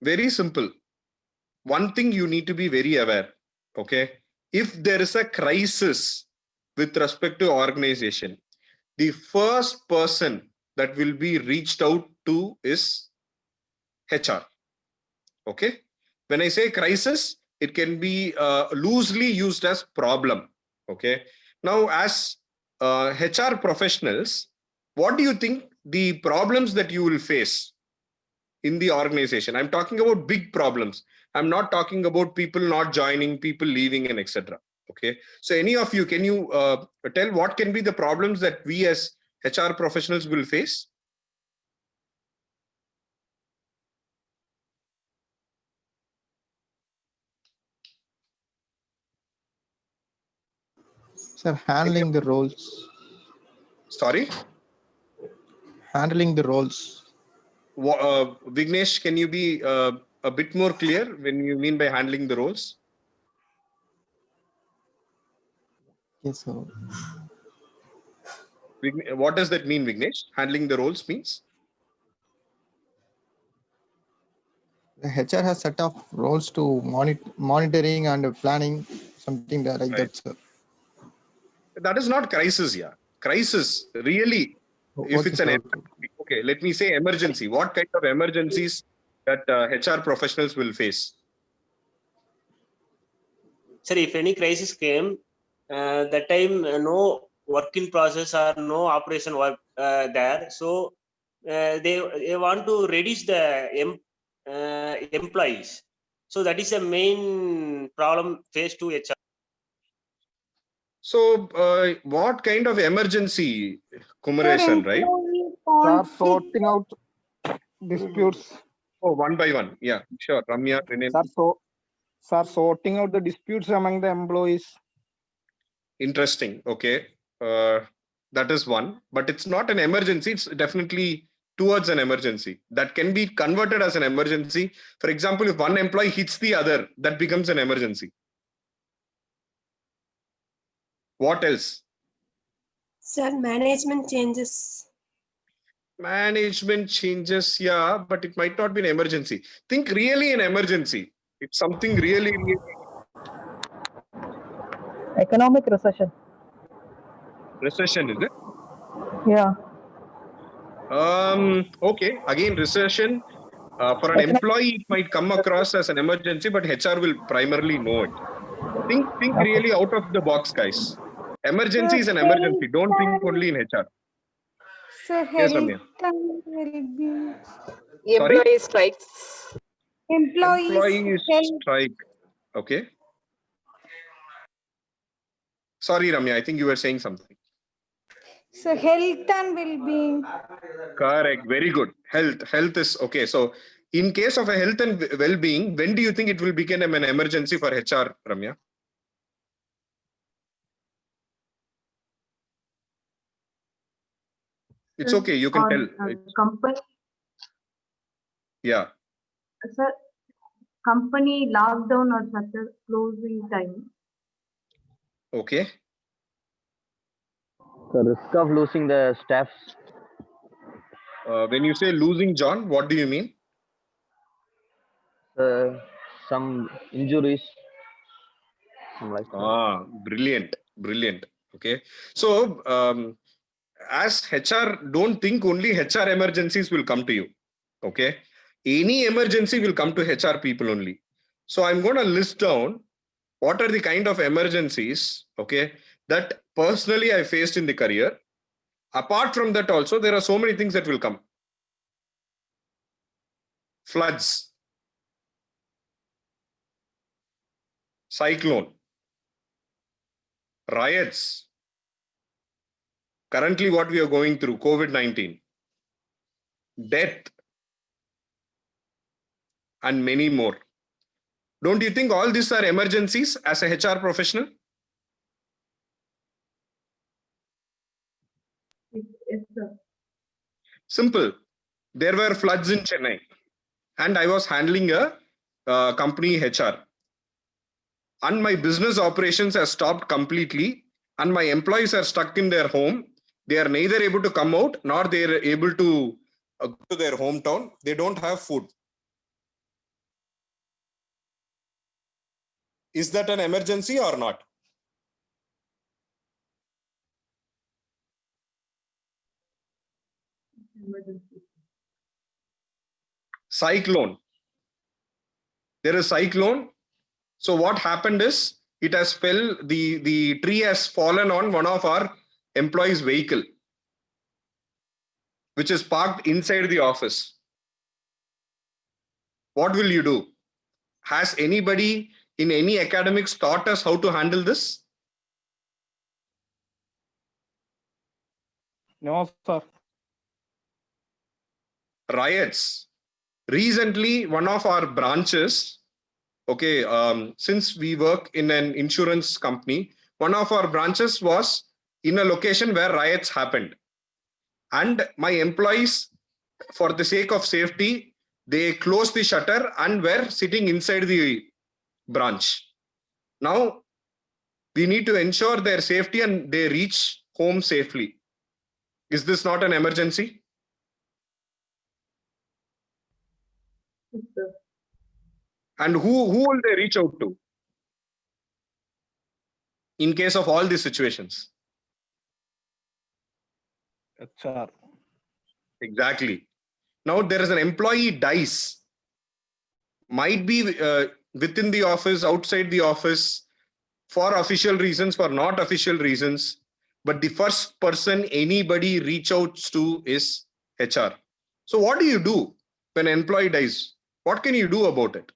very simple. One thing you need to be very aware. Okay, if there is a crisis with respect to organization, the first person that will be reached out to is HR. Okay, when I say crisis, it can be loosely used as problem. Okay, now as HR professionals, what do you think the problems that you will face in the organization? I'm talking about big problems. I'm not talking about people not joining, people leaving, and etc. Okay, so any of you, can you tell what can be the problems that we as HR professionals will face? Sir, handling the roles. Sorry? Handling the roles. Vignesh, can you be a bit more clear when you mean by handling the roles? Yes, sir. What does that mean, Vignesh? Handling the roles means? The HR has set of roles to monitoring and planning, something like Right. that, sir. That is not crisis, yeah. Crisis, really, if it's an emergency, okay, let me say emergency. What kind of emergencies that HR professionals will face? Sir, if any crisis came, that time no work in process or no operation work there, so they want to reduce the employees. So that is the main problem faced to HR. So, what kind of emergency, Kumaresan, right? Start sorting out disputes. Oh, one by one. Yeah, sure. Ramya, Renee. Sir, sorting out the disputes among the employees. Interesting. Okay. That is one, but it's not an emergency. It's definitely towards an emergency that can be converted as an emergency. For example, if one employee hits the other, that becomes an emergency. What else? Sir, management changes. Management changes, yeah, but it might not be an emergency. Think really an emergency. It's something really, really. Economic recession. Recession, is it? Yeah. Okay. Again, recession. For an employee, it might come across as an emergency, but HR will primarily know it. Think really out of the box, guys. Emergency is an emergency. Don't think only in HR. Sir, Yes, health Ramya. and well-being. Sorry? Employee strikes. Employees health. strike. Okay. Sorry, Ramya. I think you were saying something. So health and well-being. Correct. Very good. Health is okay. So, in case of a health and well-being, when do you think it will become an emergency for HR, Ramya? It's okay. You can tell. Company. Yeah. Sir, company lockdown or shutter closing time. Okay. The risk of losing the staff. When you say losing John, what do you mean? Some injuries. Brilliant. Okay. So, as HR, don't think only HR emergencies will come to you. Okay. Any emergency will come to HR people only. So I'm going to list down what are the kind of emergencies, okay, that personally I faced in the career. Apart from that also, there are so many things that will come. Floods, cyclone, riots, currently what we are going through, COVID-19, death, and many more. Don't you think all these are emergencies as a HR professional? Yes, sir. Simple. There were floods in Chennai and I was handling a company HR. And my business operations have stopped completely and my employees are stuck in their home. They are neither able to come out nor they are able to go to their hometown. They don't have food. Is that an emergency or not? Emergency. Cyclone. There is cyclone. So what happened is it has fell, the tree has fallen on one of our employees' vehicle, which is parked inside the office. What will you do? Has anybody in any academics taught us how to handle this? No, sir. Riots. Recently, one of our branches, okay, since we work in an insurance company, one of our branches was in a location where riots happened. And my employees, for the sake of safety, they closed the shutter and were sitting inside the branch. Now, we need to ensure their safety and they reach home safely. Is this not an emergency? Yes, sir. And who will they reach out to in case of all these situations? HR. Exactly. Now there is an employee dies. Might be within the office, outside the office, for official reasons, for not official reasons. But the first person anybody reach out to is HR. So what do you do when an employee dies? What can you do about it?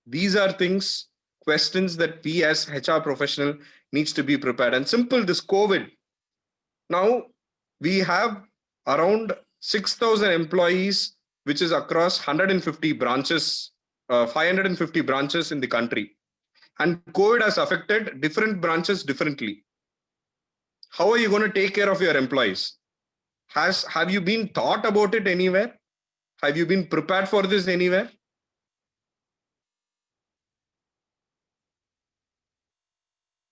These are things, questions that we as HR professional needs to be prepared. And simple, this COVID. Now we have around 6,000 employees, which is across 150 branches, 550 branches in the country. And COVID has affected different branches differently. How are you going to take care of your employees? Have you been taught about it anywhere? Have you been prepared for this anywhere?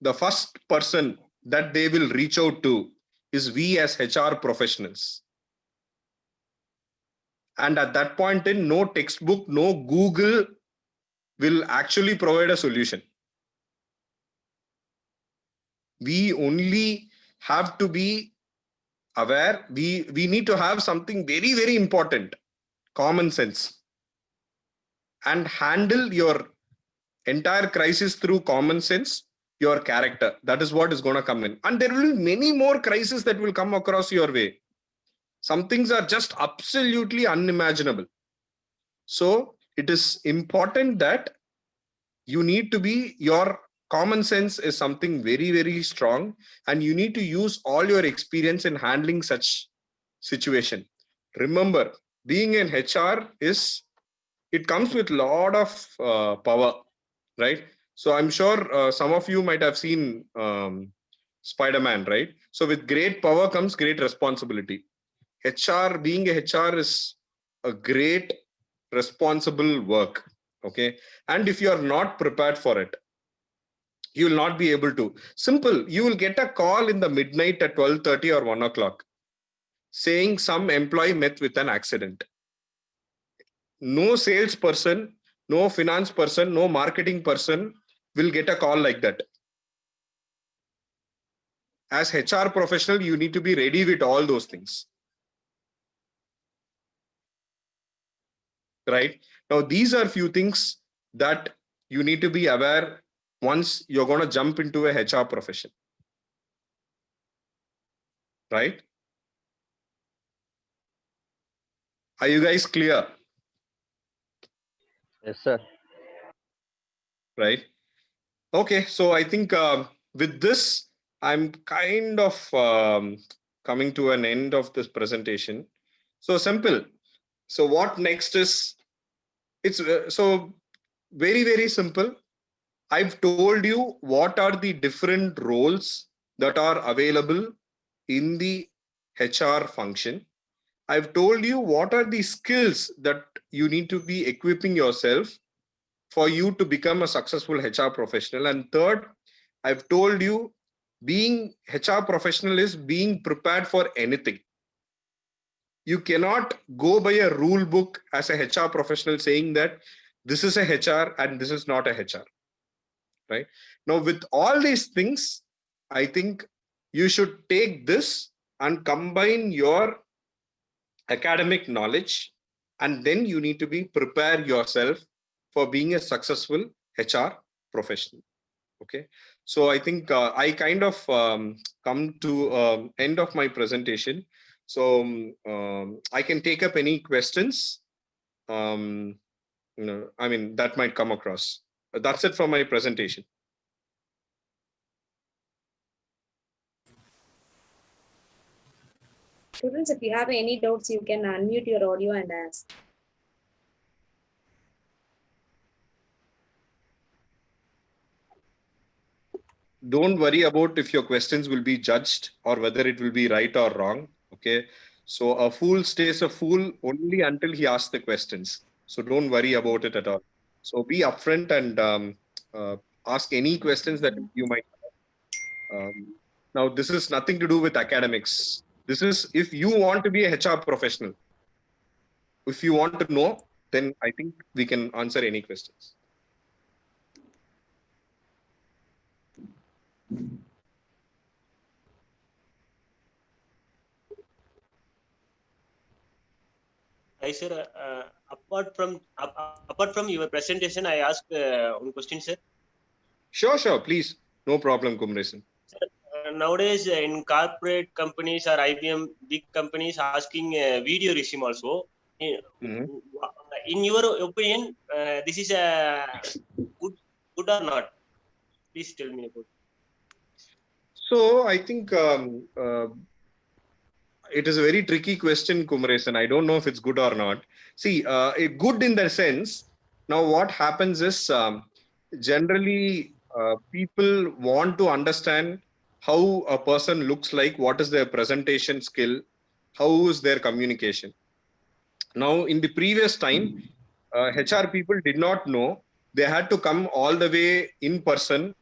The first person that they will reach out to is we as HR professionals. And at that point in, no textbook, no Google will actually provide a solution. We only have to be aware. We need to have something very, very important, common sense, and handle your entire crisis through common sense, your character. That is what is going to come in. And there will be many more crises that will come across your way. Some things are just absolutely unimaginable. So it is important that you need to be, your common sense is something very, very strong, and you need to use all your experience in handling such situation. Remember, being in HR it comes with a lot of power, right? So I'm sure some of you might have seen Spider-Man, right? So with great power comes great responsibility. Being a HR is a great responsible work, okay? And if you are not prepared for it, you will not be able to. Simple, you will get a call in the midnight at 12:30 or 1 o'clock saying some employee met with an accident. No salesperson, no finance person, no marketing person will get a call like that. As HR professional, you need to be ready with all those things. Right? Now, these are few things that you need to be aware once you're going to jump into a HR profession. Right? Are you guys clear? Yes, sir. Right? Okay, so I think with this, I'm kind of coming to an end of this presentation. So simple. So what next is, it's so very, very simple. I've told you what are the different roles that are available in the HR function. I've told you what are the skills that you need to be equipping yourself for you to become a successful HR professional. And third, I've told you being HR professional is being prepared for anything. You cannot go by a rule book as a HR professional saying that this is a HR and this is not a HR. Right? Now, with all these things, I think you should take this and combine your academic knowledge, and then you need to be prepare yourself for being a successful HR professional. Okay, so I think I kind of come to end of my presentation. So I can take up any questions. I mean, that might come across. That's it for my presentation. Students, if you have any doubts, you can unmute your audio and ask. Don't worry about if your questions will be judged or whether it will be right or wrong. Okay, so a fool stays a fool only until he asks the questions. So don't worry about it at all. So be upfront and ask any questions that you might have. Now, this is nothing to do with academics. This is if you want to be a HR professional. If you want to know, then I think we can answer any questions. Hi, sir. Apart from your presentation, I asked one question, sir. Sure, please. No problem, Kumresan. Nowadays, in corporate companies or IBM, big companies asking video resume also. In your opinion, this is good or not? Please tell me about it. So I think it is a very tricky question, Kumresan. I don't know if it's good or not. See, good in the sense, now what happens is generally people want to understand how a person looks like, what is their presentation skill, how is their communication. Now, in the previous time, HR people did not know. They had to come all the way in person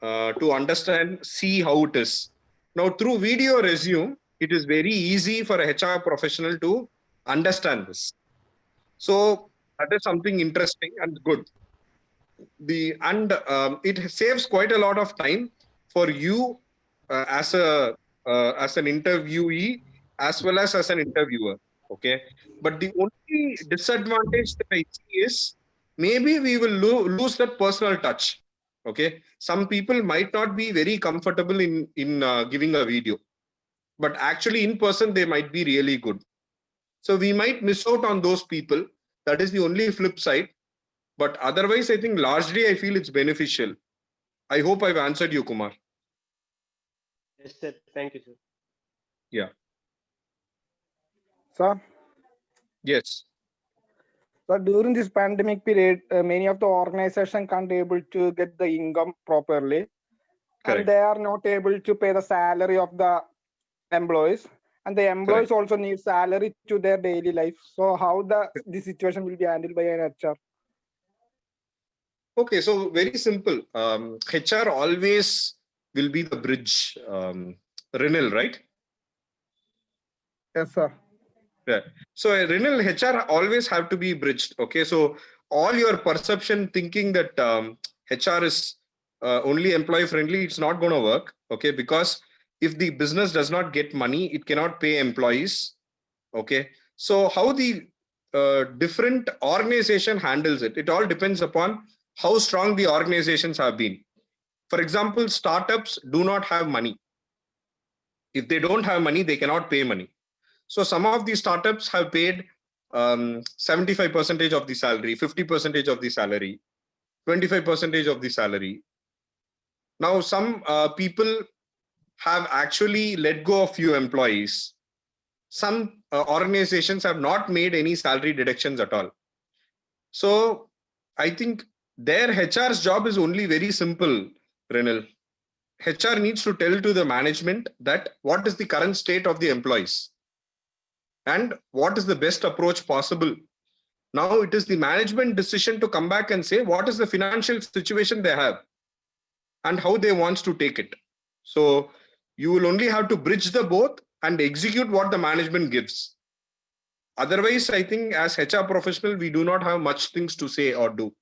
to understand, see how it is. Now, through video resume, it is very easy for a HR professional to understand this. So that is something interesting and good. It saves quite a lot of time for you as an interviewee as well as an interviewer. Okay, but the only disadvantage that I see is maybe we will lose that personal touch. Okay, some people might not be very comfortable in giving a video, but actually in person they might be really good. So we might miss out on those people. That is the only flip side. But otherwise, I think largely I feel it's beneficial. I hope I've answered you, Kumar. Yes, sir. Thank you, sir. Yeah. Sir? Yes. So during this pandemic period, many of the organizations can't able to get the income properly. Correct. And they are not able to pay the salary of the employees. And the employees also need salary to their daily life. So how the situation will be handled by an HR? Okay, so very simple. HR always will be the bridge. Renal, right? Yes, sir. Yeah. So Renal, HR always have to be bridged. Okay, so all your perception thinking that HR is only employee friendly, it's not going to work. Okay, because if the business does not get money, it cannot pay employees. Okay, so how the different organization handles it, it all depends upon how strong the organizations have been. For example, startups do not have money. If they don't have money, they cannot pay money. So some of these startups have paid 75% of the salary, 50% of the salary, 25% of the salary. Now, some people have actually let go of few employees. Some organizations have not made any salary deductions at all. So I think their HR's job is only very simple, Renal. HR needs to tell to the management that what is the current state of the employees and what is the best approach possible. Now it is the management decision to come back and say what is the financial situation they have and how they want to take it. So you will only have to bridge the both and execute what the management gives. Otherwise, I think as HR professional, we do not have much things to say or do.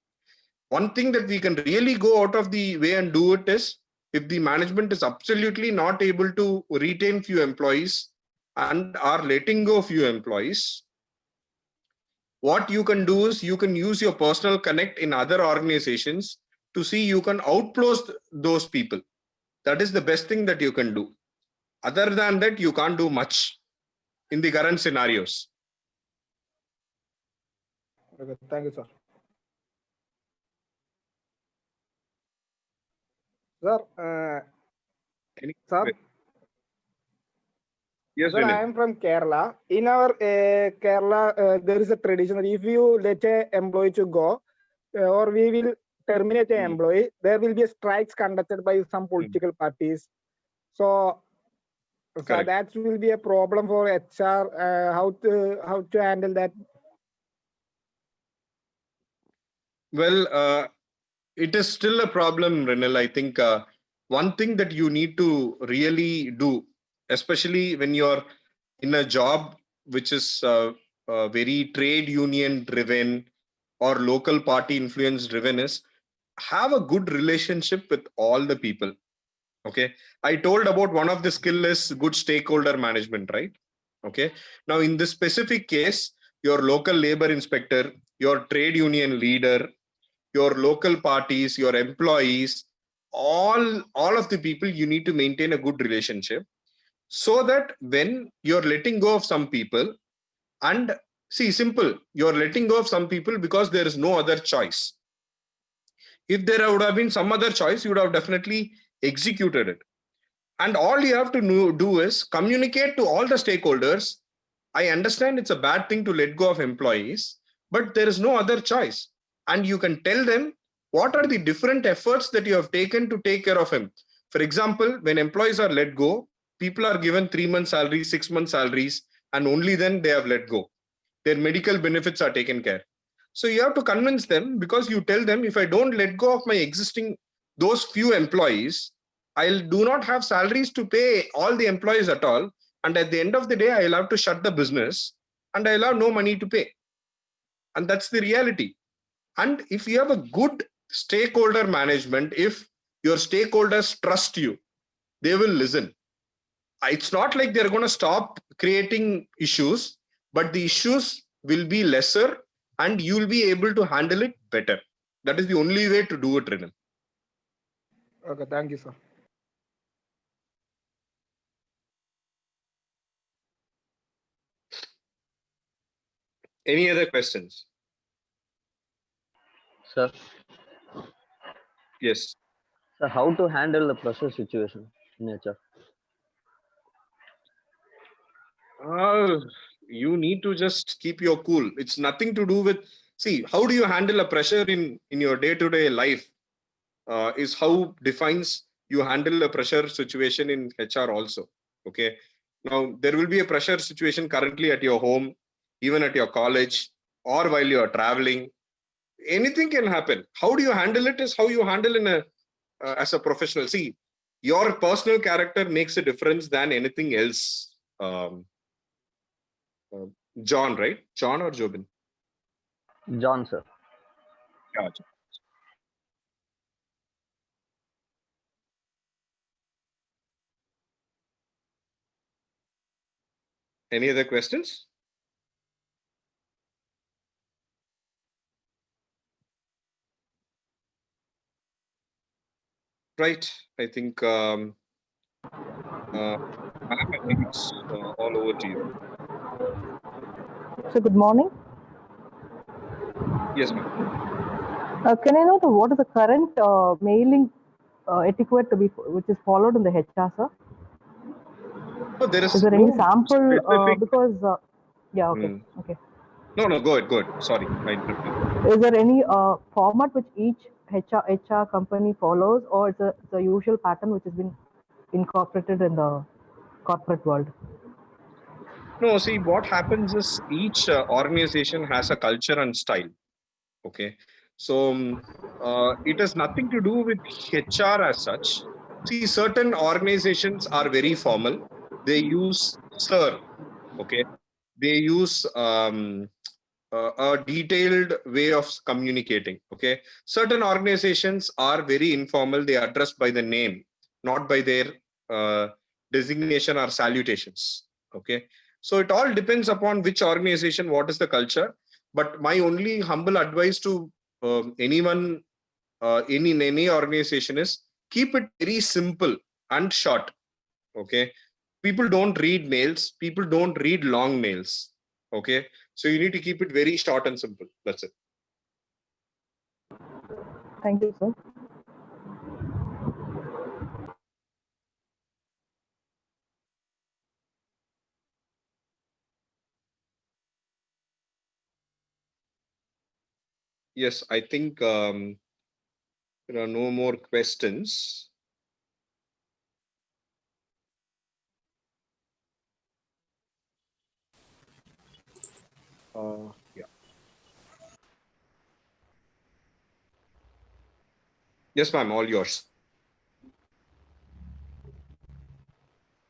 One thing that we can really go out of the way and do it is if the management is absolutely not able to retain few employees and are letting go few employees, what you can do is you can use your personal connect in other organizations to see you can outpost those people. That is the best thing that you can do. Other than that, you can't do much in the current scenarios. Okay, thank you, sir. Sir, sir, yes, sir, I am from Kerala. In our Kerala, there is a tradition that if you let an employee to go, or we will terminate an employee, there will be strikes conducted by some political parties. So that will be a problem for HR. How to handle that? Well, it is still a problem, Renal. I think one thing that you need to really do, especially when you're in a job which is very trade union driven or local party influence driven, is have a good relationship with all the people. Okay, I told about one of the skill is good stakeholder management, right? Okay, now in this specific case, your local labor inspector, your trade union leader, your local parties, your employees, all of the people, you need to maintain a good relationship so that when you're letting go of some people, and see, simple, you're letting go of some people because there is no other choice. If there would have been some other choice, you would have definitely executed it. And all you have to do is communicate to all the stakeholders. I understand it's a bad thing to let go of employees, but there is no other choice. And you can tell them what are the different efforts that you have taken to take care of him. For example, when employees are let go, people are given 3 months salaries, 6 months salaries, and only then they have let go. Their medical benefits are taken care. So you have to convince them, because you tell them, if I don't let go of my existing, those few employees, I'll do not have salaries to pay all the employees at all. And at the end of the day, I'll have to shut the business and I'll have no money to pay. And that's the reality. And if you have a good stakeholder management, if your stakeholders trust you, they will listen. It's not like they're going to stop creating issues, but the issues will be lesser and you'll be able to handle it better. That is the only way to do it, Renan. Okay, thank you, sir. Any other questions? Sir. Yes. So how to handle the pressure situation in HR? You need to just keep your cool. It's nothing to do with, see, how do you handle a pressure in your day-to-day life is how defines you handle a pressure situation in HR also. Okay. Now, there will be a pressure situation currently at your home, even at your college, or while you are traveling. Anything can happen. How do you handle it is how you handle in a as a professional. See, your personal character makes a difference than anything else. John, right? John or Jobin? John, sir. Gotcha. Any other questions? Right. I think ma'am, I think it's all over to you. So good morning. Yes, ma'am. Can I know what is the current mailing etiquette to be which is followed in the HR, sir? No, there Is there any no sample? specific. Because yeah, okay, okay. No, go ahead. Sorry, I interrupted. Is there any format which each HR company follows, or it's a usual pattern which has been incorporated in the corporate world? No, see, what happens is each organization has a culture and style. Okay, so it has nothing to do with HR as such. See, certain organizations are very formal. They use sir. Okay, they use a detailed way of communicating. Okay, certain organizations are very informal. They are addressed by the name, not by their designation or salutations. Okay, so it all depends upon which organization, what is the culture. But my only humble advice to anyone in any organization is keep it very simple and short. Okay, people don't read mails, people don't read long mails. Okay, so you need to keep it very short and simple. That's it. Thank you, sir. Yes, I think there are no more questions. Yeah. Yes, ma'am, all yours.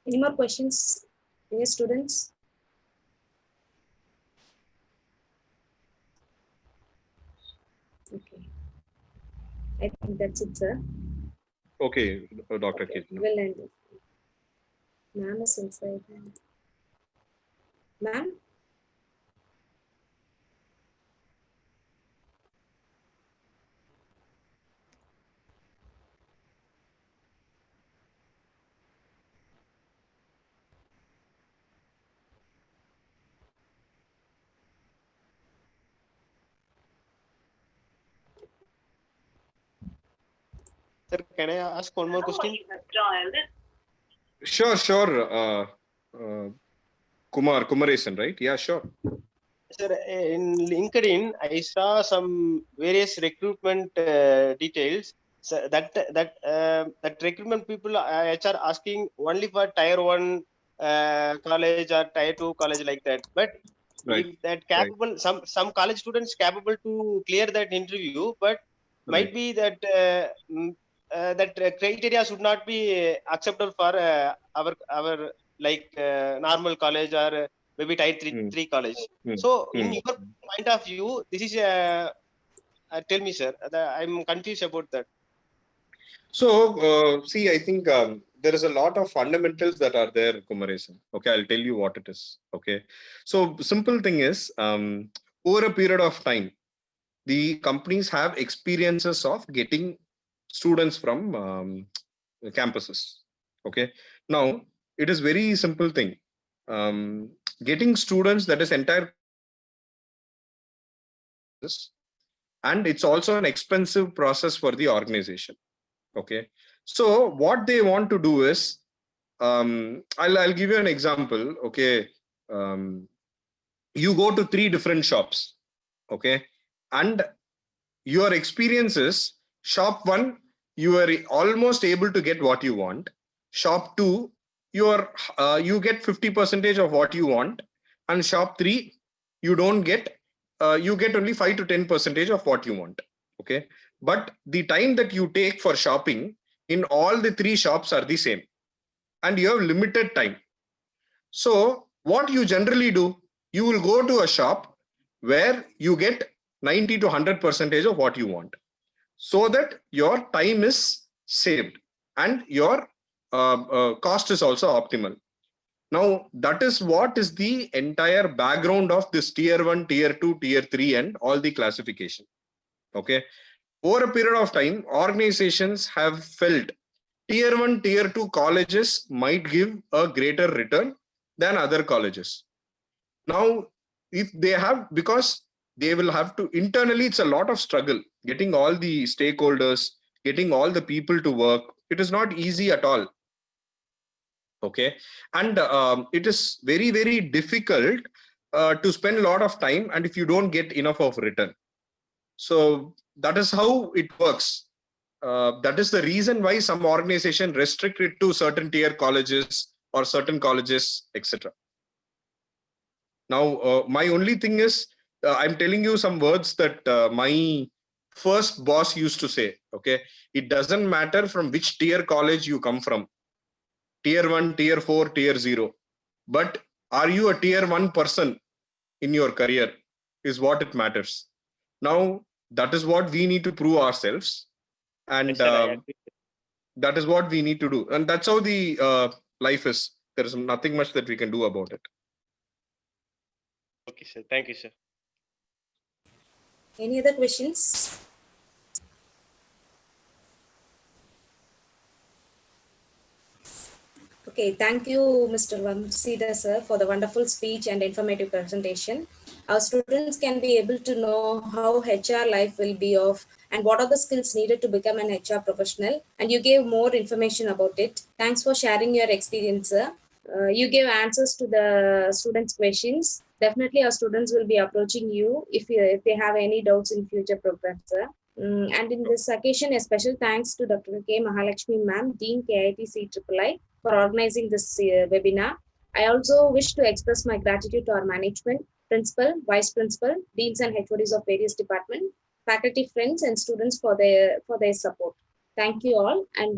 Any more questions, dear students? Okay. I think that's it, sir. Okay, Dr. Okay. Kirtana. We'll end it. Ma'am is inside. Ma'am? Sir, can I ask one more question? Sure. Kumaresan, right? Yeah, sure. Sir, in LinkedIn, I saw some various recruitment details. So that recruitment people HR asking only for tier 1 college or tier 2 college like that. But Right. if that capable, some college students capable to clear that interview, but might be that that criteria should not be acceptable for our like normal college or maybe tier 3 college. So in your point of view, this is tell me, sir, I'm confused about that. So, see, I think there is a lot of fundamentals that are there, Kumaresan. Okay, I'll tell you what it is. Okay, so simple thing is, over a period of time, the companies have experiences of getting students from campuses. Okay, now it is very simple thing. Getting students, that is entire, and it's also an expensive process for the organization. Okay, so what they want to do is, I'll give you an example. Okay, you go to 3 different shops. Okay, and your experience is, shop 1, you are almost able to get what you want. Shop 2, you get 50% of what you want, and shop 3, you don't get, you get only 5 to 10% of what you want. Okay, but the time that you take for shopping in all the 3 shops are the same, and you have limited time. So what you generally do, you will go to a shop where you get 90 to 100% of what you want, so that your time is saved and your cost is also optimal. Now, that is what is the entire background of this tier 1, tier 2, tier 3 and all the classification. Okay, over a period of time, organizations have felt tier 1, tier 2 colleges might give a greater return than other colleges. Now, if they have, because they will have to internally, it's a lot of struggle getting all the stakeholders, getting all the people to work. It is not easy at all. Okay, and it is very, very difficult to spend a lot of time, and if you don't get enough of return. So that is how it works. That is the reason why some organization restrict it to certain tier colleges or certain colleges, etc. Now, my only thing is, I'm telling you some words that my first boss used to say. Okay, it doesn't matter from which tier college you come from, tier 1, tier 4, tier 0, but are you a tier 1 person in your career is what it matters. Now, that is what we need to prove ourselves, and Yes, sir, I agree. that is what we need to do, and that's how the life is. There is nothing much that we can do about it. Okay, sir. Thank you, sir. Any other questions? Okay, thank you, Mr. Vamsidhar sir, for the wonderful speech and informative presentation. Our students can be able to know how HR life will be of and what are the skills needed to become an HR professional. And you gave more information about it. Thanks for sharing your experience, sir. You gave answers to the students' questions. Definitely, our students will be approaching you if they have any doubts in future programs, sir. And in this occasion, a special thanks to Dr. K. Mahalakshmi ma'am, Dean KIT CIII, for organizing this webinar. I also wish to express my gratitude to our management, principal, vice principal, deans and HODs of various departments, faculty friends and students for their support. Thank you all. And